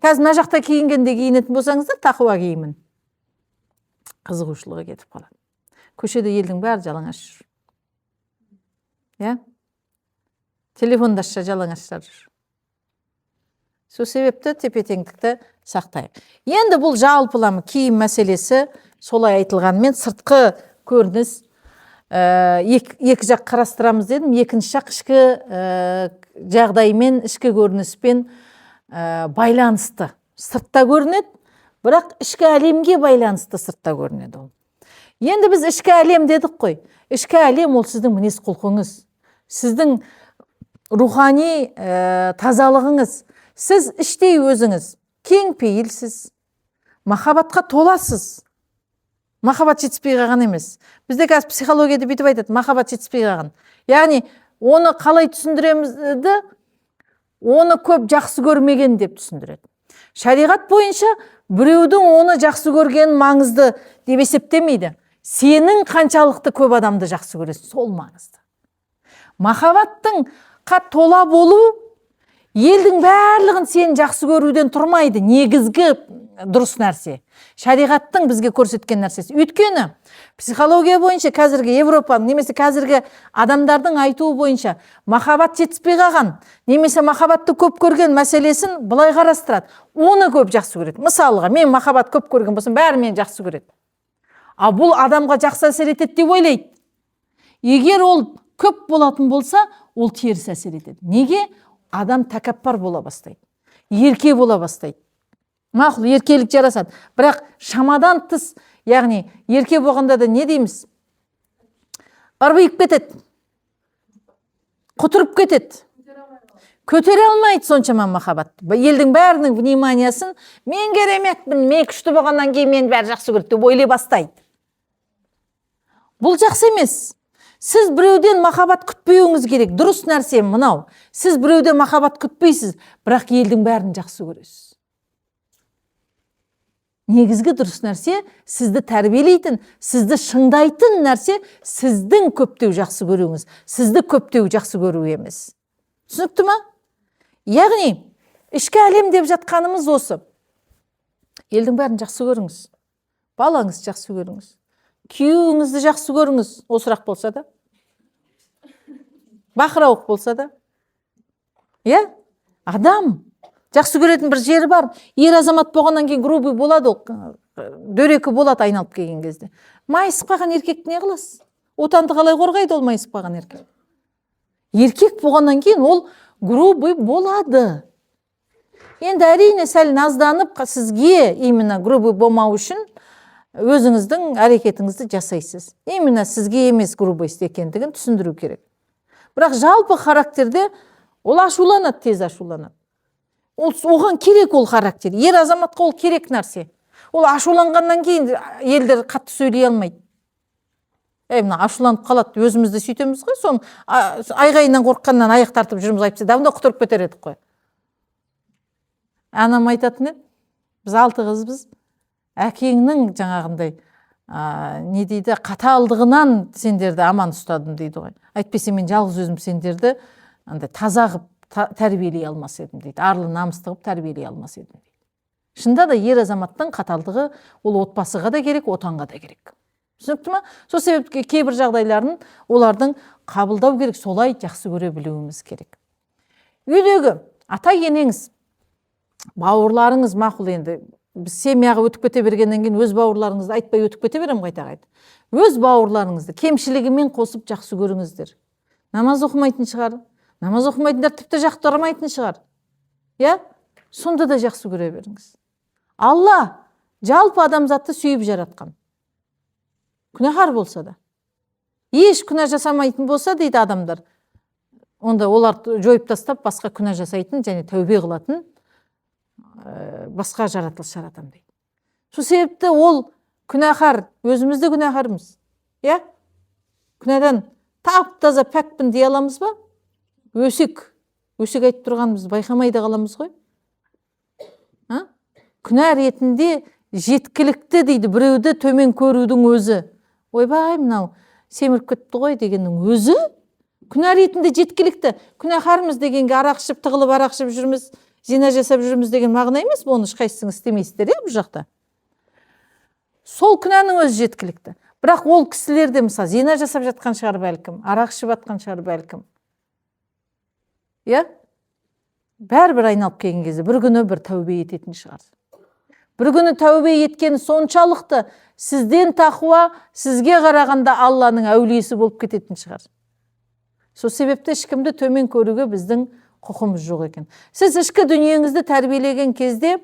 қазір мына жақта киінгенде киінетін болсаңыздар, тақуа киімін. Қызығушылығы кетіп қалады. Көшеде елдің бәрі жалаңаш жүр. Телефондашша жалаңаштар жүр. Сол себепті тепе-теңдікті сақтайық. Енді бұл жалпылама киім мәселесі солай айтылғанмен сыртқы көрініс екі жақ қарастырамыз дедім. Екінші жақ ішкі жағдаймен, ішкі көрініспен байланысты. Сыртта көрінеді, бірақ ішкі әлемге байланысты сыртта көрінеді ол. Енді біз ішкі әлем дедік қой. Ішкі әлем ол сіздің мінез құлқыңыз, сіздің рухани тазалығыңыз. Сіз іштей өзіңіз кең пейілсіз, махаббатқа толасыз. Махаббат жетіспей қалған емес. Бізде қазір психологияда бүйтіп айтады, махаббат жетіспей қалған. Яғни, оны қалай түсіндіремізді, оны көп жақсы көрмеген деп түсіндіреді. Шариғат бойынша біреудің оны жақсы көргенін маңызды деп есептемейді. Сенің қаншалықты көп адамды жақсы көресің, сол маңызды. Махаббаттың тола болу елдің барлығын сен жақсы көруден тұрмайды. Негізгі дұрыс нәрсе. Шариғаттың бізге көрсеткен нәрсесі. Өйткені психология бойынша қазіргі Европаның немесе қазіргі адамдардың айтуы бойынша махаббат жетіспей қалған, немесе махаббатты көп көрген мәселесін былай қарастырады. Оны көп жақсы көреді. Мысалға, мен махаббат көп көрген болсам, бәрі мені жақсы көреді. А бұл адамға жақсы әсер етеді деп ойлайды. Егер ол көп болатын болса, ол теріс әсер етеді. Неге? Адам тәкаппар бола бастайды. Ерке бола бастайды. Мақұл, еркелік жарасады. Бірақ шамадан тыс, яғни ерке болғанда да не дейміз? Арбиып кетеді. Құтырып кетеді. Көтере алмайды соншама махаббат. Елдің бәрінің вниманиясын мен кереметпін, мен күшті болғаннан кейін мен бәрі жақсы көреді деп ойлай бастайды. Бұл жақсы емес. Сіз біреуден махаббат күтпеуіңіз керек. Дұрыс нәрсе мынау. Сіз біреуден махаббат күтпейсіз, бірақ елдің бәрін жақсы көресіз. Негізгі дұрыс нәрсе сізді тәрбиелейтін, сізді шыңдайтын нәрсе сіздің көптеу жақсы көруіңіз, сізді көптеу жақсы көру емес. Түсінікті ма? Яғни, ішкі әлем деп жатқанымыз осы. Елдің бәрін жақсы көріңіз. Балаңыз жақсы көріңіз. Күйеуіңізді жақсы көріңіз, осырақ болса да. Бақырауық болса да. Адам жақсы көретін бір жері бар. Ер азамат болғаннан кейін грубый болады, дөрекі болады айналып келген кезде. Майысып қалған еркекті не қыласыз? Отанды қалай қорғайды ол майысып қалған еркек? Еркек болғаннан кейін ол грубый болады. Енді әрине сәл назданып, сізге именно грубый болмау үшін өзіңіздің әрекетіңізді жасайсыз. Именно сізге емес грубость екендігін түсіндіру керек. Бірақ жалпы характерде ол ашуланады, тез ашуланады. Оған керек ол характер. Ер азаматқа ол керек нәрсе. Ол ашуланғаннан кейін елдер қатты сөйлей алмайды. Мына ашуланып қалады, өзімізді сөйтеміз ғой, соның айғайынан қорыққаннан аяқ тартып жүрміз айтса, давно құтырып кетер едік қой. Анам айтатын еді, біз 6 қызбыз, әкеңнің жаңағындай не дейді, қаталдығынан сендерді аман ұстадым дейді ғой. Айтпесе мен жалғыз өзім сендерді таза қылып тәрбиелей алмас едім дейді. Арлы намысты қылып тәрбиелей алмас едім дейді. Шында да ер азаматтың қаталдығы ол отбасыға да керек, отанға да керек. Түсінікті ма? Сол себепті кейбір жағдайларын олардың қабылдау керек, солай жақсы көре білуіміз керек. Үйдегі ата енеңіз, бауырларыңыз мақұл енді. Біз семьяға өтіп кете бергеннен кейін өз бауырларыңызды айтпай өтіп кете берем қайта. Өз бауырларыңызды кемшілігімен қосып жақсы көріңіздер. Намаз оқымайтын шығар, намаз оқымайтындар тіпті жақтырмайтын шығар. Сонда да жақсы көре беріңіз. Алла жалпы адамзатты сүйіп жаратқан. Күнәһар болса да. Еш күнә жасамайтын болса дейді адамдар. Онда оларды жойып тастап басқа күнә жасайтын және тәубе қылатын басқа жаратылыс жаратам дейді. Сол себепті ол күнәһар, өзімізді күнәһармыз. Күнәдан тап-таза пәкпін дей аламыз ба? Өсек айтып тұрғанымызды байқамай да қаламыз ғой. күнә ретінде жеткілікті дейді, біреуді төмен көрудің өзі. Ойбай, мынау семіріп кетті ғой дегеннің өзі күнә ретінде жеткілікті. Күнәһармыз дегенге арақ ішіп, тығылып арақ ішіп жүрміз, зина жасап жүрміз деген мағына емес, бұны ешқайсыңыз істемейсіздер, бұл жақта. Сол күнәнің өзі жеткілікті. Бірақ ол кісілерде мысалы зина жасап жатқан шығар бәлкім, арақ ішіп жатқан шығар бәлкім. Бәрібір айналып келген кезде бір күні бір тәубе ететін шығар. Бір күні тәубе еткені соншалықты сізден тақуа, сізге қарағанда Алланың әулиесі болып кететін шығар. Сол себепті ешкімді төмен көруге біздің құқымыз жоқ екен. Сіз ішкі дүниеңізді тәрбиелеген кезде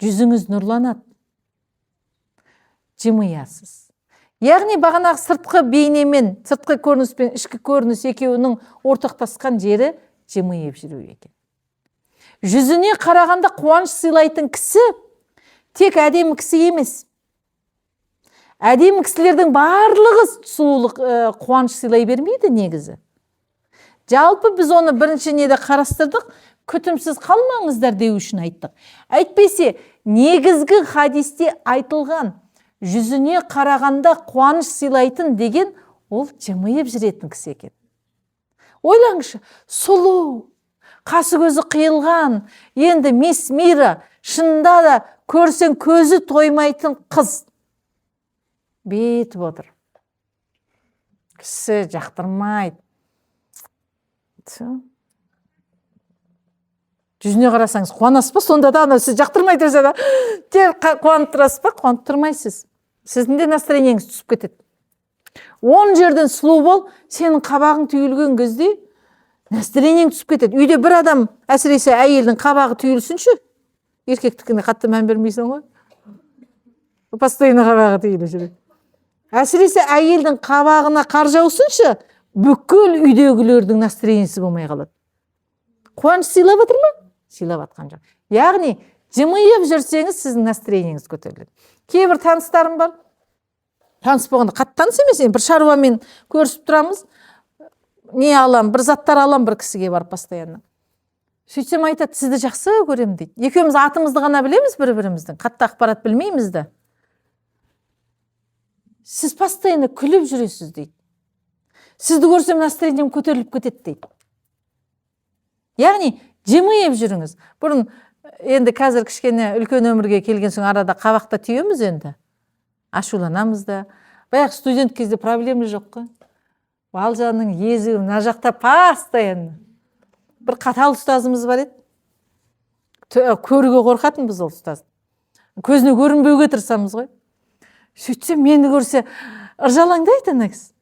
жүзіңіз нұрланады, жымиясыз. Яғни бағанағы сыртқы бейнемен, сыртқы көрініс пен ішкі көрініс екеуінің ортақтасқан жері жымиып жүру екен. Жүзіне қарағанда қуаныш сыйлайтын кісі тек әдемі кісі емес. Әдемі кісілердің барлығы сұлулық, қуаныш сыйлай бермейді негізі. Жалпы біз оны бірінші неде қарастырдық, күтімсіз қалмаңыздар деу үшін айттық. Әйтпесе, негізгі хадисте айтылған жүзіне қарағанда қуаныш сыйлайтын деген ол жымиып жүретін кісі екен. Ойлаңызшы, сұлу, қасы көзі қиылған, енді мис Мира, шынында да көрсең көзі тоймайтын қыз бетіп отыр. Кісі жақтырмайды. Жүзіне қарасаңыз қуанасыз ба? Сонда да сіз жақтырмайды десе да, қуанып тұрасыз ба? Қуанып тұрмайсыз. Сіздің де настроениеңіз түсіп кетеді. 10 жерден сұлу бол, сенің қабағың түйілген кезде настроениең түсіп кетеді. Үйде бір адам, әсіресе әйелдің қабағы түйілсінші, еркектікіне қатты мән бермейсің ғой. Постоянно қабағы түйіліп жүреді. Әсіресе әйелдің қабағына қар жаусыншы, бүкіл үйдегілердің настроениесі болмай қалады. Қуаныш сыйлап жатыр ма? Сыйлап жатқан жоқ. Яғни, жымиып жүрсеңіз, сіздің настроениеңіз көтеріледі. Кейбір таныстарым бар. Таныс болғанда, қатты таныс емес, бір шаруамен көрісіп тұрамыз. Не алам, бір заттар алам бір кісіге барып постоянно. Сөйтсем айтады, сізді жақсы көрем дейді. Екеуміз атымызды ғана білеміз бір-біріміздің, қатты ақпарат білмейміз де. Сіз постоянно күліп жүресіз дейді. Сізді көрсем настроением көтеріліп кетеді дейді. Яғни, жымиып жүріңіз. Бұрын, енді қазір кішкене үлкен өмірге келген соң арада қабақта түйеміз енді. Ашуланамыз да. Баяқ студент кезде проблема жоқ қой. Балжанның езі, мына жақта постоянно. Бір қатал ұстазымыз бар еді. Көруге қорқатынбыз ол ұстаз. Көзіне көрінбеуге тырысамыз ғой. Сөйтсем, мені көрсе, ыржалаңдайды ана кісі.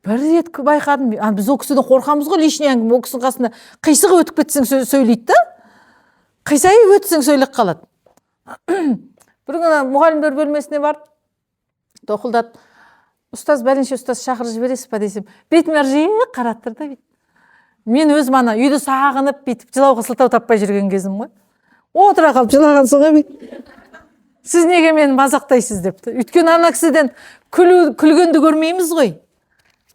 Бір рет байқадым. Біз ол кісіден қорқамыз ғой, лишний әңгіме. Ол кісінің қасында қисығы өтіп кетсең сөйлейді да. Қисайып өтсең сөйлеп қалады. Бір күні мұғалімдер бөлмесіне барып, тоқылдап, ұстаз, бәленше ұстаз шақырып жібересіз ба десем, бетіме ыржиып қарап тұр да. Мен өзім ана үйді сағынып, бүйтіп жылауға сылтау таппай жүрген кезім ғой. Отыра қалып жылаған соң бүйтіп. Сіз неге мені мазақтайсыз депті. Өйткені ана кісіден күлгенді көрмейміз ғой.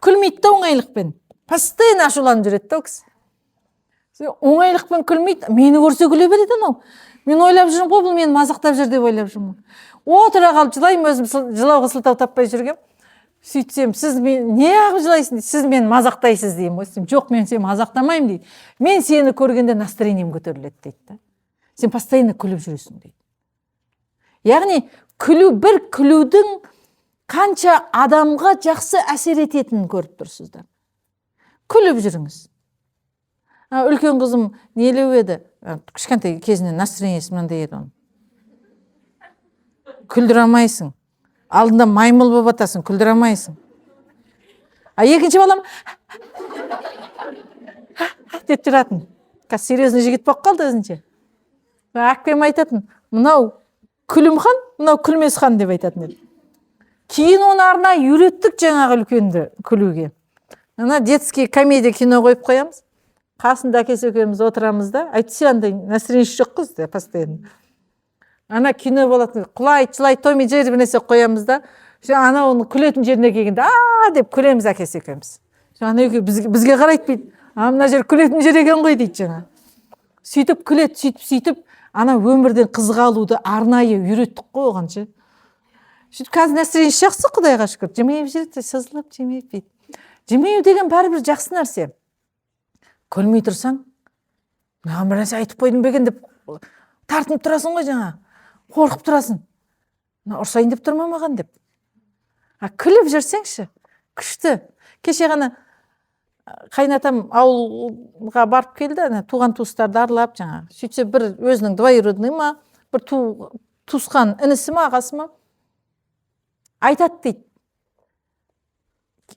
Күлмейді да оңайлықпен. Постоянно ашуланып жүреді да кісі. Оңайлықпен күлмейді. Мені көрсе күле береді анау. Мен ойлап жүрмін ғой, бұл мені мазақтап жүр деп ойлап жүрмін. Отыра қалып жылаймын, өзім жылауға сылтау таппай жүргем. Сөйтсем, сіз не ағып жылайсың дейді. Сіз мені мазақтайсыз деймін. Жоқ, мен сені мазақтамаймын дейді. Мен сені көргенде настроением көтеріледі дейді. Сен постоянно күліп жүресің дейді. Яғни, бір күлудің қанша адамға жақсы әсер ететінін көріп тұрсыздар. Күліп жүріңіз. Үлкен қызым нелеу еді, кішкентай кезінен настроениесі мынандай еді оның. Күлдіре алмайсың. Алдында маймыл болып атасың, күлдіре алмайсың. Екінші балам деп жүратын. Қазір серьезный жігіт болып қалды өзінше. Әкпем айтатын, мынау күлімхан, мынау күлмесхан деп айтатын еді. Кейін оны арнайы үйреттік жаңағы үлкенді күлуге. Ана детский комедия кино қойып қоямыз. Қасында әкесі екеуміз отырамыз да, әйтсе андай настроениесі жоқ қыз да постоянно. Ана кино болатын, құлайды, жылайды, Том и Джерри бірнәрсе қоямыз да, ана оны күлетін жеріне келгенде, деп күлеміз әкесі екеуміз. Ана екеуі бізге қарайды дейді. Мына жер күлетін жер екен ғой дейді жаңа. сөйтіп күледі, сөйтіп ана өмірден қызыға алуды арнайы үйреттік қой оғанша. Сөйтіп қазір настроениесі жақсы, Құдайға шүкір. Жымиып жүреді, сызылып жымиып дейді. Жымию деген бәрібір жақсы нәрсе. Күлмей тұрсаң, маған бір нәрсе айтып қойдым беген деп тартынып тұрасың ғой, жаңа қорқып тұрасың. Ұрсайын деп тұрма маған деп. Күліп жүрсеңші, күшті. Кеше ғана қайнатам ауылға барып келді, туған туыстарды аралап, жаңа сөйтсе бір өзінің двоюродный ма, бір туысқан інісі ма, ағасы ма айтады дейді.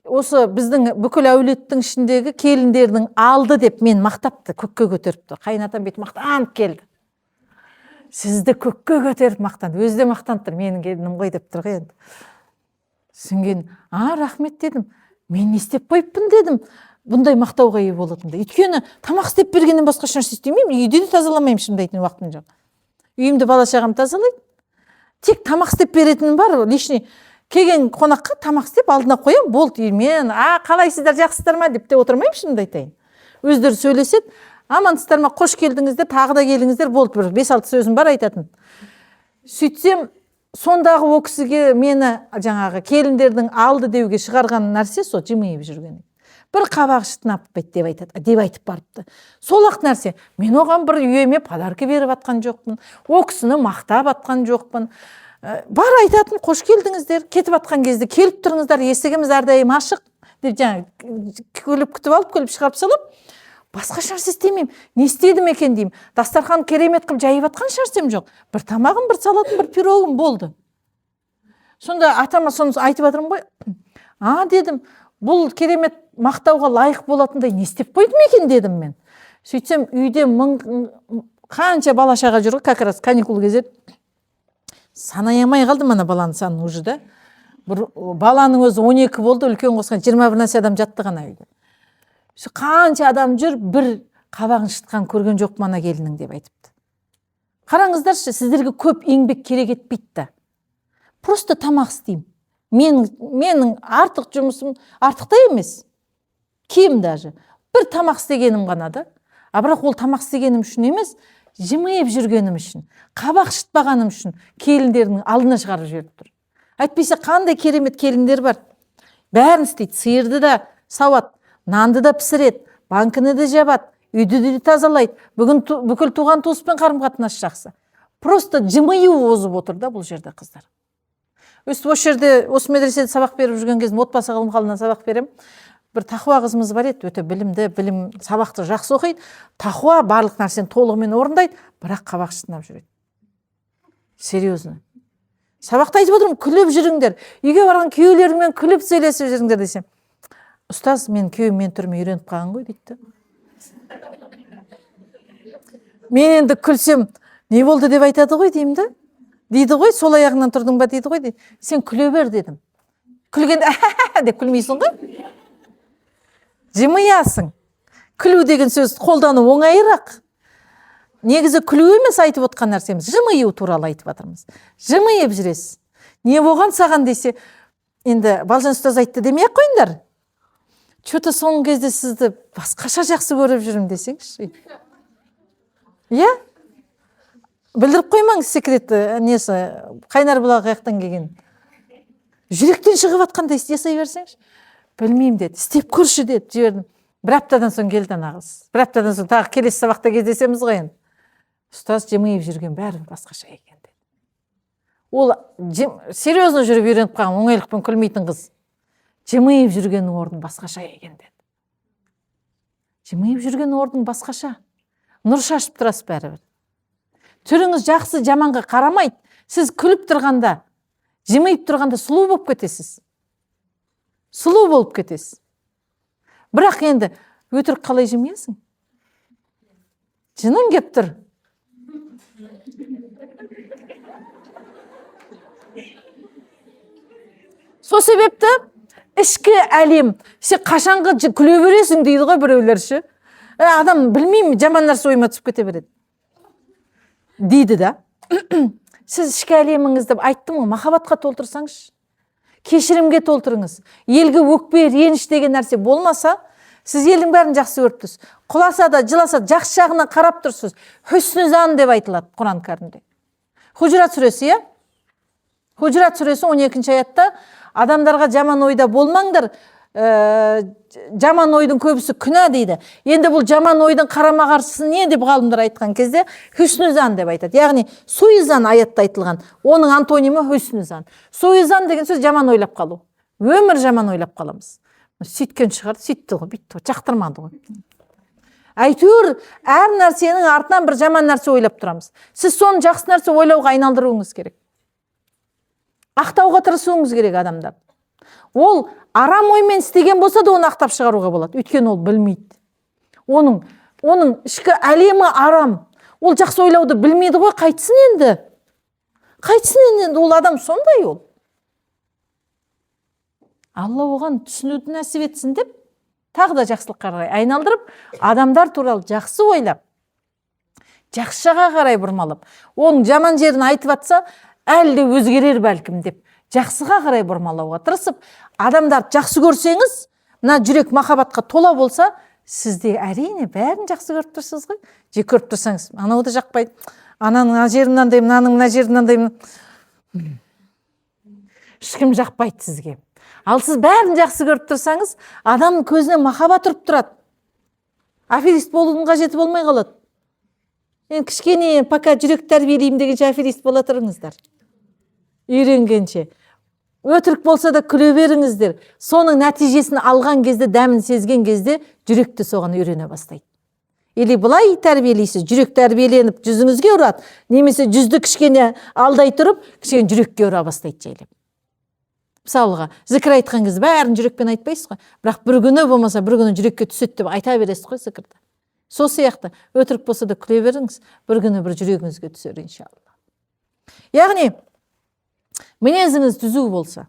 Осы біздің бүкіл әулеттің ішіндегі келіндердің алды деп мен мақтапты, көкке көтеріпті. Қайнатам бет мақтанып келді. Сізді көкке көтеріп мақтанды, өзі де мақтанып тұр, менің келінім ғой деп тұр ғой енді. Сүнген, рахмет дедім. Мен не істеп қойыппын дедім. Бұндай мақтауға ие болатындай. Өйткені тамақ істеп бергеннен басқа нәрсе істемеймін, үйді де тазаламаймын, шынымды айтайын, уақытым жоқ. Үйімді бала шағам тазалайды. Тек тамақ істеп беретінім бар, лишний. Келген қонаққа тамақ істеп алдына қоямын, болды. Мен, қалайсыздар, жақсысыздар ма деп те отырмаймын, шынымды айтайын. Өздері сөйлеседі, амансыздар ма, қош келдіңіздер, тағы да келдіңіздер, болды, бір 5-6 сөзім бар айтатын. Сөйтсем, сондағы о кісіге мені жаңағы келіндердің алды деуге шығарған нәрсе сол жымиып жүрген. Бір қабақ шытынап деп айтып барыпты. Сол ақ нәрсе. Мен оған бір үйеме подарка беріп атқан жоқпын. О кісіні мақтап атқан жоқпын. Бар айтатын, қош келдіңіздер, кетіп атқан кезде келіп тұрыңыздар, есігіміз әрдайым ашық деп жаңа күліп күтіп алып, күліп шығарып салып, басқа нәрсе істемеймін. Не істедім екен деймін. Дастархан керемет қылып жайып атқан нәрсем жоқ. Бір тамағым, бір салатым, бір пирогым болды. Сонда атама соны айтып жатырмын ғой. Дедім, бұл керемет мақтауға лайық болатындай не істеп қойдым екен дедім мен. Сөйтсем, үйде қанша бала шаға жүр, как раз каникул кезет. Санай алмай қалдым ана баланың санын уже да. Бір баланың өзі 12 болды, үлкен қосқан 21 нәрсе адам жатты ғана үйде. Қанша адам жүр, бір қабағын шытқан көрген жоқ мана келінің деп айтыпты. Қараңыздаршы, сіздерге көп еңбек керек етпейді да. Просто тамақ істеймін. Менің артық жұмысым артық та емес. Кем даже. Бір тамақ істегенім ғана да. Бірақ ол тамақ істегенім үшін емес, жымиып жүргенім үшін, қабақ шытпағаным үшін келіндердің алдына шығарып жіберіп тұр. Айтпаса қандай керемет келіндер бар. Бәрін істейді. Сиырды да сауат, нанды да пісіреді, банкіні де жабады, үйді де тазалайды. Бүгін бүкіл туған туыспен қарым-қатынас жақсы. Просто жымию озып отыр да бұл жерде қыздар. Осы жерде, осы медреседе сабақ беріп жүрген кезім, отбасы ғылым халынан сабақ берем. Бір тақуа қызымыз бар еді, өте білімді, сабақты жақсы оқиды. Тақуа барлық нәрсені толығымен орындайды, бірақ қабақ шытынап жүреді. Серьезно. Сабақта айтып отырмын, күліп жүріңдер. Үйге барған күйеулеріңмен күліп сөйлесіп жүріңдер десем. Ұстаз, мен күйеуіммен түрме үйреніп қалған ғой дейді. Мен енді күлсем, не болды деп айтады ғой деймін да. Дейді ғой, сол аяғынан тұрдың ба дейді ғой дейді. Сен күле бер дедім. Күлгенде деп күлмейсің ғой. Жымиясың. Күлу деген сөз қолдану оңайырақ. Негізі күлу емес айтып отқан нәрсеміз. Жымию туралы айтып жатырмыз. Жымиып жүресіз. Не болған саған десе, енді Балжан ұстаз айтты демей-ақ қойыңдар. Что-то соңғы кезде сізді басқаша жақсы көріп жүрмін десеңізші. Иә? Білдіріп қоймаңыз секретті, несі, қайнар бұлағы қаяқтан келген. Жүректен шығып атқандай жасай берсеңші. Білмеймін деді, істеп көрші деді, жібердім. Бір аптадан соң келді ағыз. Бір аптадан соң тағы келесі сабақта кездесеміз ғой енді. Ұстаз жымиып жүрген бәрі басқаша екен деді. Ол серьезно жүріп үйреніп қалған, оңайлықпен күлмейтін қыз. Жымиып жүрген орын басқаша екен деді. Жымиып жүрген орын басқаша. Нұр шашып тұрасыз бәрібір. Түріңіз жақсы, жаманға қарамайды. Сіз күліп тұрғанда, жымиып тұрғанда сұлу болып кетесіз. Сұлу болып кетесіз. Бірақ енді өтірік қалай жымиясың? Жының кеп тұр. Сол себепті ішкі әлем, сен қашанғы күле бересің дейді ғой біреулерші. Адам білмеймін, жаман нәрсе ойыма түсіп кете береді. Дейді да. Сіз ішкі әлеміңізді айттым ғой, махаббатқа толтырсаңыз, кешірімге толтырыңыз. Елге өкпе, реніш деген нәрсе болмаса, сіз елдің бәрін жақсы көріп тұрсыз. құласа да жыласа жақсы жағынан қарап тұрсыз. Хүснү зан деп айтылады Құран кәрімде. Хужрат сүресі, иә? Хужрат сүресі 12-ші аятта адамдарға жаман ойда болмаңдар, жаман ойдың көбісі күнә дейді. Енді бұл жаман ойдың қарама қарсысы не деп ғалымдар айтқан кезде хүснү зан деп айтады. Яғни суизан аятта айтылған. Оның антонимі хүснү зан. Суизан деген сөз жаман ойлап қалу. Өмір жаман ойлап қаламыз. Сөйткен шығар, сөйтті ғой, бүйтті ғой, жақтырмады ғой. Әйтеуір, әр нәрсенің артынан бір жаман нәрсе ойлап тұрамыз. Сіз соны жақсы нәрсе ойлауға айналдыруыңыз керек. Ақтауға тырысуыңыз керек адамдар. Ол арам оймен істеген болса да оны ақтап шығаруға болады. Өйткені ол білмейді. Оның ішкі әлемі арам. Ол жақсы ойлауды білмейді ғой, қайтсын енді. Қайтсын енді, ол адам сондай ол. Алла оған түсінуді нәсіп етсін деп, тағы да жақсылыққа қарай айналдырып, адамдар туралы жақсы ойлап, жақшыға қарай бұрмалап, оның жаман жерін айтып атса, әлде өзгерер бәлкім деп, жақсыға қарай бұрмалауға тырысып, адамдар жақсы көрсеңіз, мына жүрек махаббатқа тола болса, сізде әрине бәрін жақсы көріп тұрсыз ғой. Жек көріп тұрсаңыз, анауды жақпайды, ананың мына жері мынандай, мынаның мына жері мынандай. Ешкім жақпайды сізге. Ал сіз бәрін жақсы көріп тұрсаңыз, адамның көзіне махаббат тұрып тұрады. Аферист болудың қажеті болмай қалады. Мен кішкене пока жүрек тәрбиелеймін дегенше аферист бола тұрыңыздар. Үйренгенше. Өтірік болса да күле беріңіздер. Соның нәтижесін алған кезде, дәмін сезген кезде жүректі соған үйрене бастайды. Или бұлай тәрбиелейсіз, жүрек тәрбиеленіп жүзіңізге ұрады, немесе жүзді кішкене алдай тұрып, кішкене жүрекке ұра бастайды жайлап. Мысалға, зікір айтқан кезде бәрін жүрекпен айтпайсыз ғой, бірақ бір күні болмаса бір күні жүрекке түседі деп айта бересіз ғой зікірді. Сол сияқты өтірік болса да күле беріңіз, бір күні бір жүрегіңізге түсер иншалла. Яғни мінезіңіз түзу болса,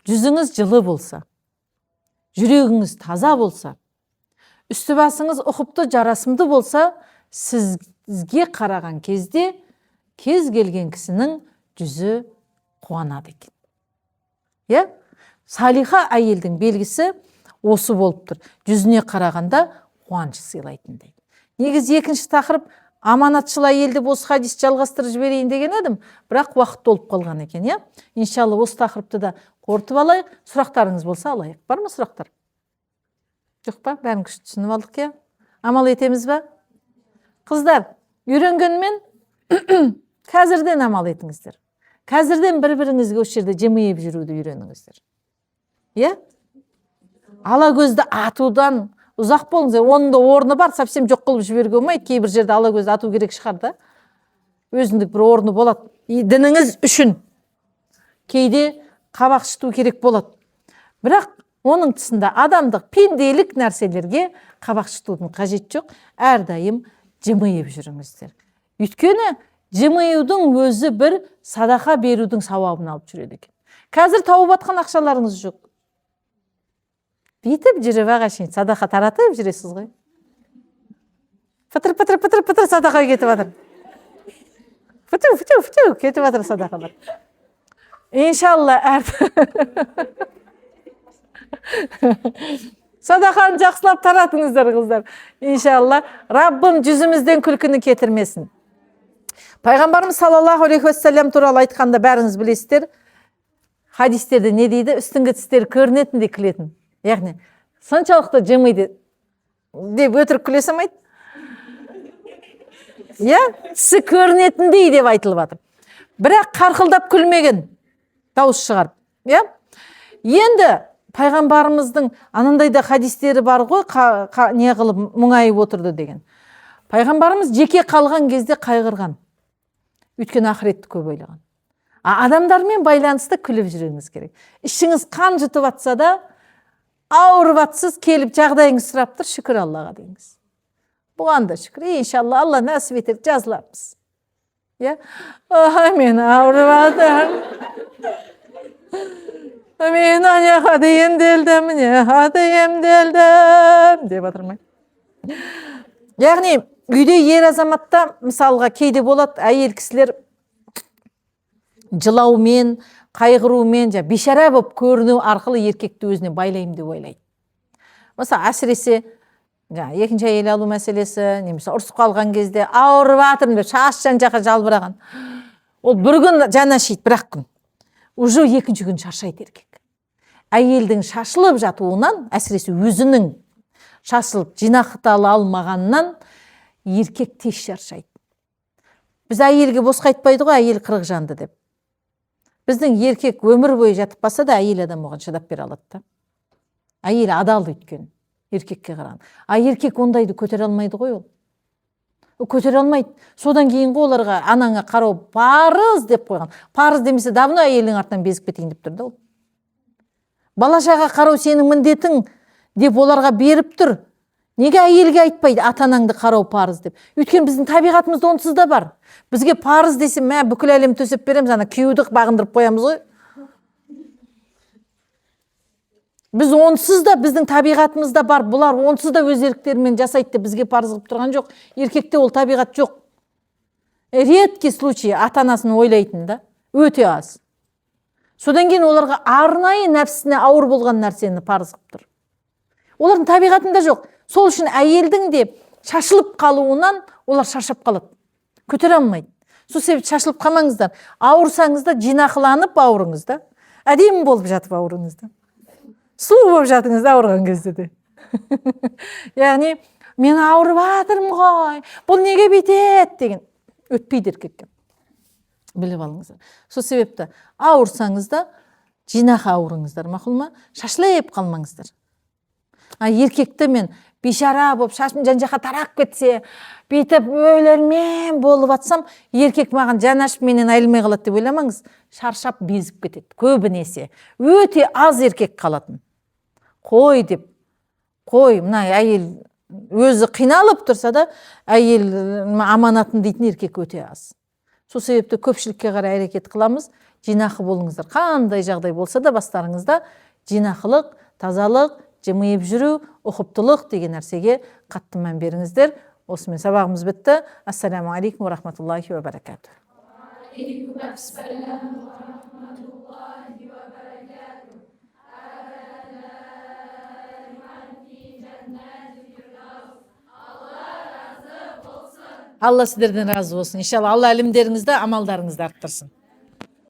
жүзіңіз жылы болса, жүрегіңіз таза болса, үсті басыңыз ұқыпты, жарасымды болса, сізге қараған кезде кез келген кісінің жүзі қуанады екен. Иә? Салиха әйелдің белгісі осы болып тұр. Жүзіне қарағанда қуаныш сыйлайтындай. Негізі екінші тақырып аманатшыл әйелді осы хадис жалғастырып жіберейін деген едім, бірақ уақыт толып қалған екен, иә? Иншалла осы тақырыпты да қорытып алайық. Сұрақтарыңыз болса алайық. Бар ма сұрақтар? Жоқ па? Бәрін күшті түсініп алдық, иә? Амал етеміз ба? Қыздар, үйренгенмен қазірден амал етіңіздер. Қазірден бір-біріңізге осы жерде жымиып жүруді үйреніңіздер. Иә? Ала көзді атудан ұзақ болыңыздар. Оның да орны бар, совсем жоқ қылып жіберге болмайды. Кейбір жерде ала көзді ату керек шығар да. Өзіндік бір орны болады. Дініңіз үшін кейде қабақ шыту керек болады. Бірақ оның тұсында адамдық пенделік нәрселерге қабақ шытудың қажет жоқ. Әрдайым жымиып жүріңіздер. Өйткені жымиюдың өзі бір садақа берудің сауабын алып жүреді екен. Қазір тауып атқан ақшаларыңыз жоқ. Бүйтіп жүріп ағашын садақа таратып жүресіз ғой. Пытыр садақа кетіп жатыр. Фүту кетіп жатыр садақалар. Иншалла садақаны жақсылап таратыңыздар қыздар. Иншалла Раббым жүзімізден күлкіні кетірмесін. Пайғамбарымыз саллаллаху алейхи уассалам туралы айтқанда бәріңіз білесіздер. Хадистерде не дейді? Үстіңгі тістері көрінетіндей күлетін. Яғни, соншалықты жымиды деп өтірік күле салмайды. Иә, тісі көрінетіндей деп айтылып жатыр. Бірақ қарқылдап күлмеген, дауыс шығарып. Иә? Енді пайғамбарымыздың анандайда хадистері бар ғой, не қылып мұңайып отырды деген. Пайғамбарымыз жеке қалған кезде қайғырған. Өйткені ақыретті көп ойлаған. Адамдармен байланысты күліп жүріңіз керек. Ішіңіз қан жұтып атса да, ауырып атсыз келіп жағдайыңыз сұрап тұр, шүкір Аллаға дейіңіз. Бұған да шүкір. Иншалла Алла нәсіп етер, жазылармыз. Я? Мен ауырып атым. Мен аяға емделдім, емделдім деп атырмай. Яғни, үйде ер азаматта мысалға кейде болады, әйел кісілер жылаумен, қайғырумен, бейшара болып көріну арқылы еркекті өзіне байлаймын деп ойлайды. Мысалы әсіресе екінші әйел алу мәселесі, немесе ұрысып қалған кезде ауырып жатырмын деп шаш жан жаққа жалбыраған. Ол бір күн жаны ашиды, бір-ақ күн. Уже екінші күн шаршайды еркек. Әйелдің шашылып жатуынан, әсіресе өзінің шашылып жинақтала алмағаннан еркек тез шаршайды. Біз әйелге босқа айтпайды ғой, әйел 40 жанды деп. Біздің еркек өмір бойы жатып баса да әйел адам оған шыдап бере алады да. Әйел адал өйткені еркекке қараған. Еркек ондайды көтере алмайды ғой ол. Көтере алмайды. Содан кейін ғой оларға анаңа қарау парыз деп қойған. Парыз демесе давно әйелдің артынан безіп кетейін деп тұр да ол. Балашаға қарау сенің міндетің деп оларға беріп тұр. Неге әйелге айтпайды ата-анаңды қарау парыз деп? Өйткені біздің табиғатымызда онсыз да бар. Бізге парыз десе, мә бүкіл әлем төсеп береміз, ана күйеуді бағындырып қоямыз ғой. Біз онсыз да біздің табиғатымызда бар. Бұлар онсыз да өз еріктерімен жасайды деп бізге парыз қылып тұрған жоқ. Еркекте ол табиғат жоқ. Редкий случай ата-анасын ойлайтын да, өте аз. Содан кейін оларға арнайы нәпсісіне ауыр болған нәрсені парыз қылып тұр. Олардың табиғатында жоқ. Сол үшін әйелдің де шашылып қалуынан олар шаршап қалады. Көтере алмайды. Сол себепті шашылып қалмаңыздар. Ауырсаңыз да жинақыланып ауырыңыз да. Әдемі болып жатып ауырыңыз да. Сұлу болып жатыңыз да ауырған кезде де. Яғни, мен ауырып жатырмын ғой, бұл неге бүйтеді деген өтпейді еркекке. Біліп алыңыздар. Сол себепті ауырсаңыз да жинақы ауырыңыздар, мақұл ма? Шашылып қалмаңыздар. Еркекті мен бейшара болып шашым жан жаққа тарап кетсе, бүйтіп өлермен болып атсам, еркек маған жан ашып менен айырылмай қалады деп ойламаңыз. Шаршап безіп кетеді. Көбінесе өте аз еркек қалатын. Қой деп, қой, мына әйел өзі қиналып тұрса да, әйел аманатын дейтін еркек өте аз. Сол себепті көпшілікке қарай әрекет қыламыз. Жинақы болыңыздар. Қандай жағдай болса да бастарыңызда жинақылық, тазалық, жымиып жүру, ұқыптылық деген нәрсеге қатты мән беріңіздер. Осымен сабағымыз бітті. Ассаламу алейкум ва рахматуллахи ва баракату. Алла сіздерден разы болсын. Иншалла Алла ілімдеріңізді, амалдарыңызды арттырсын.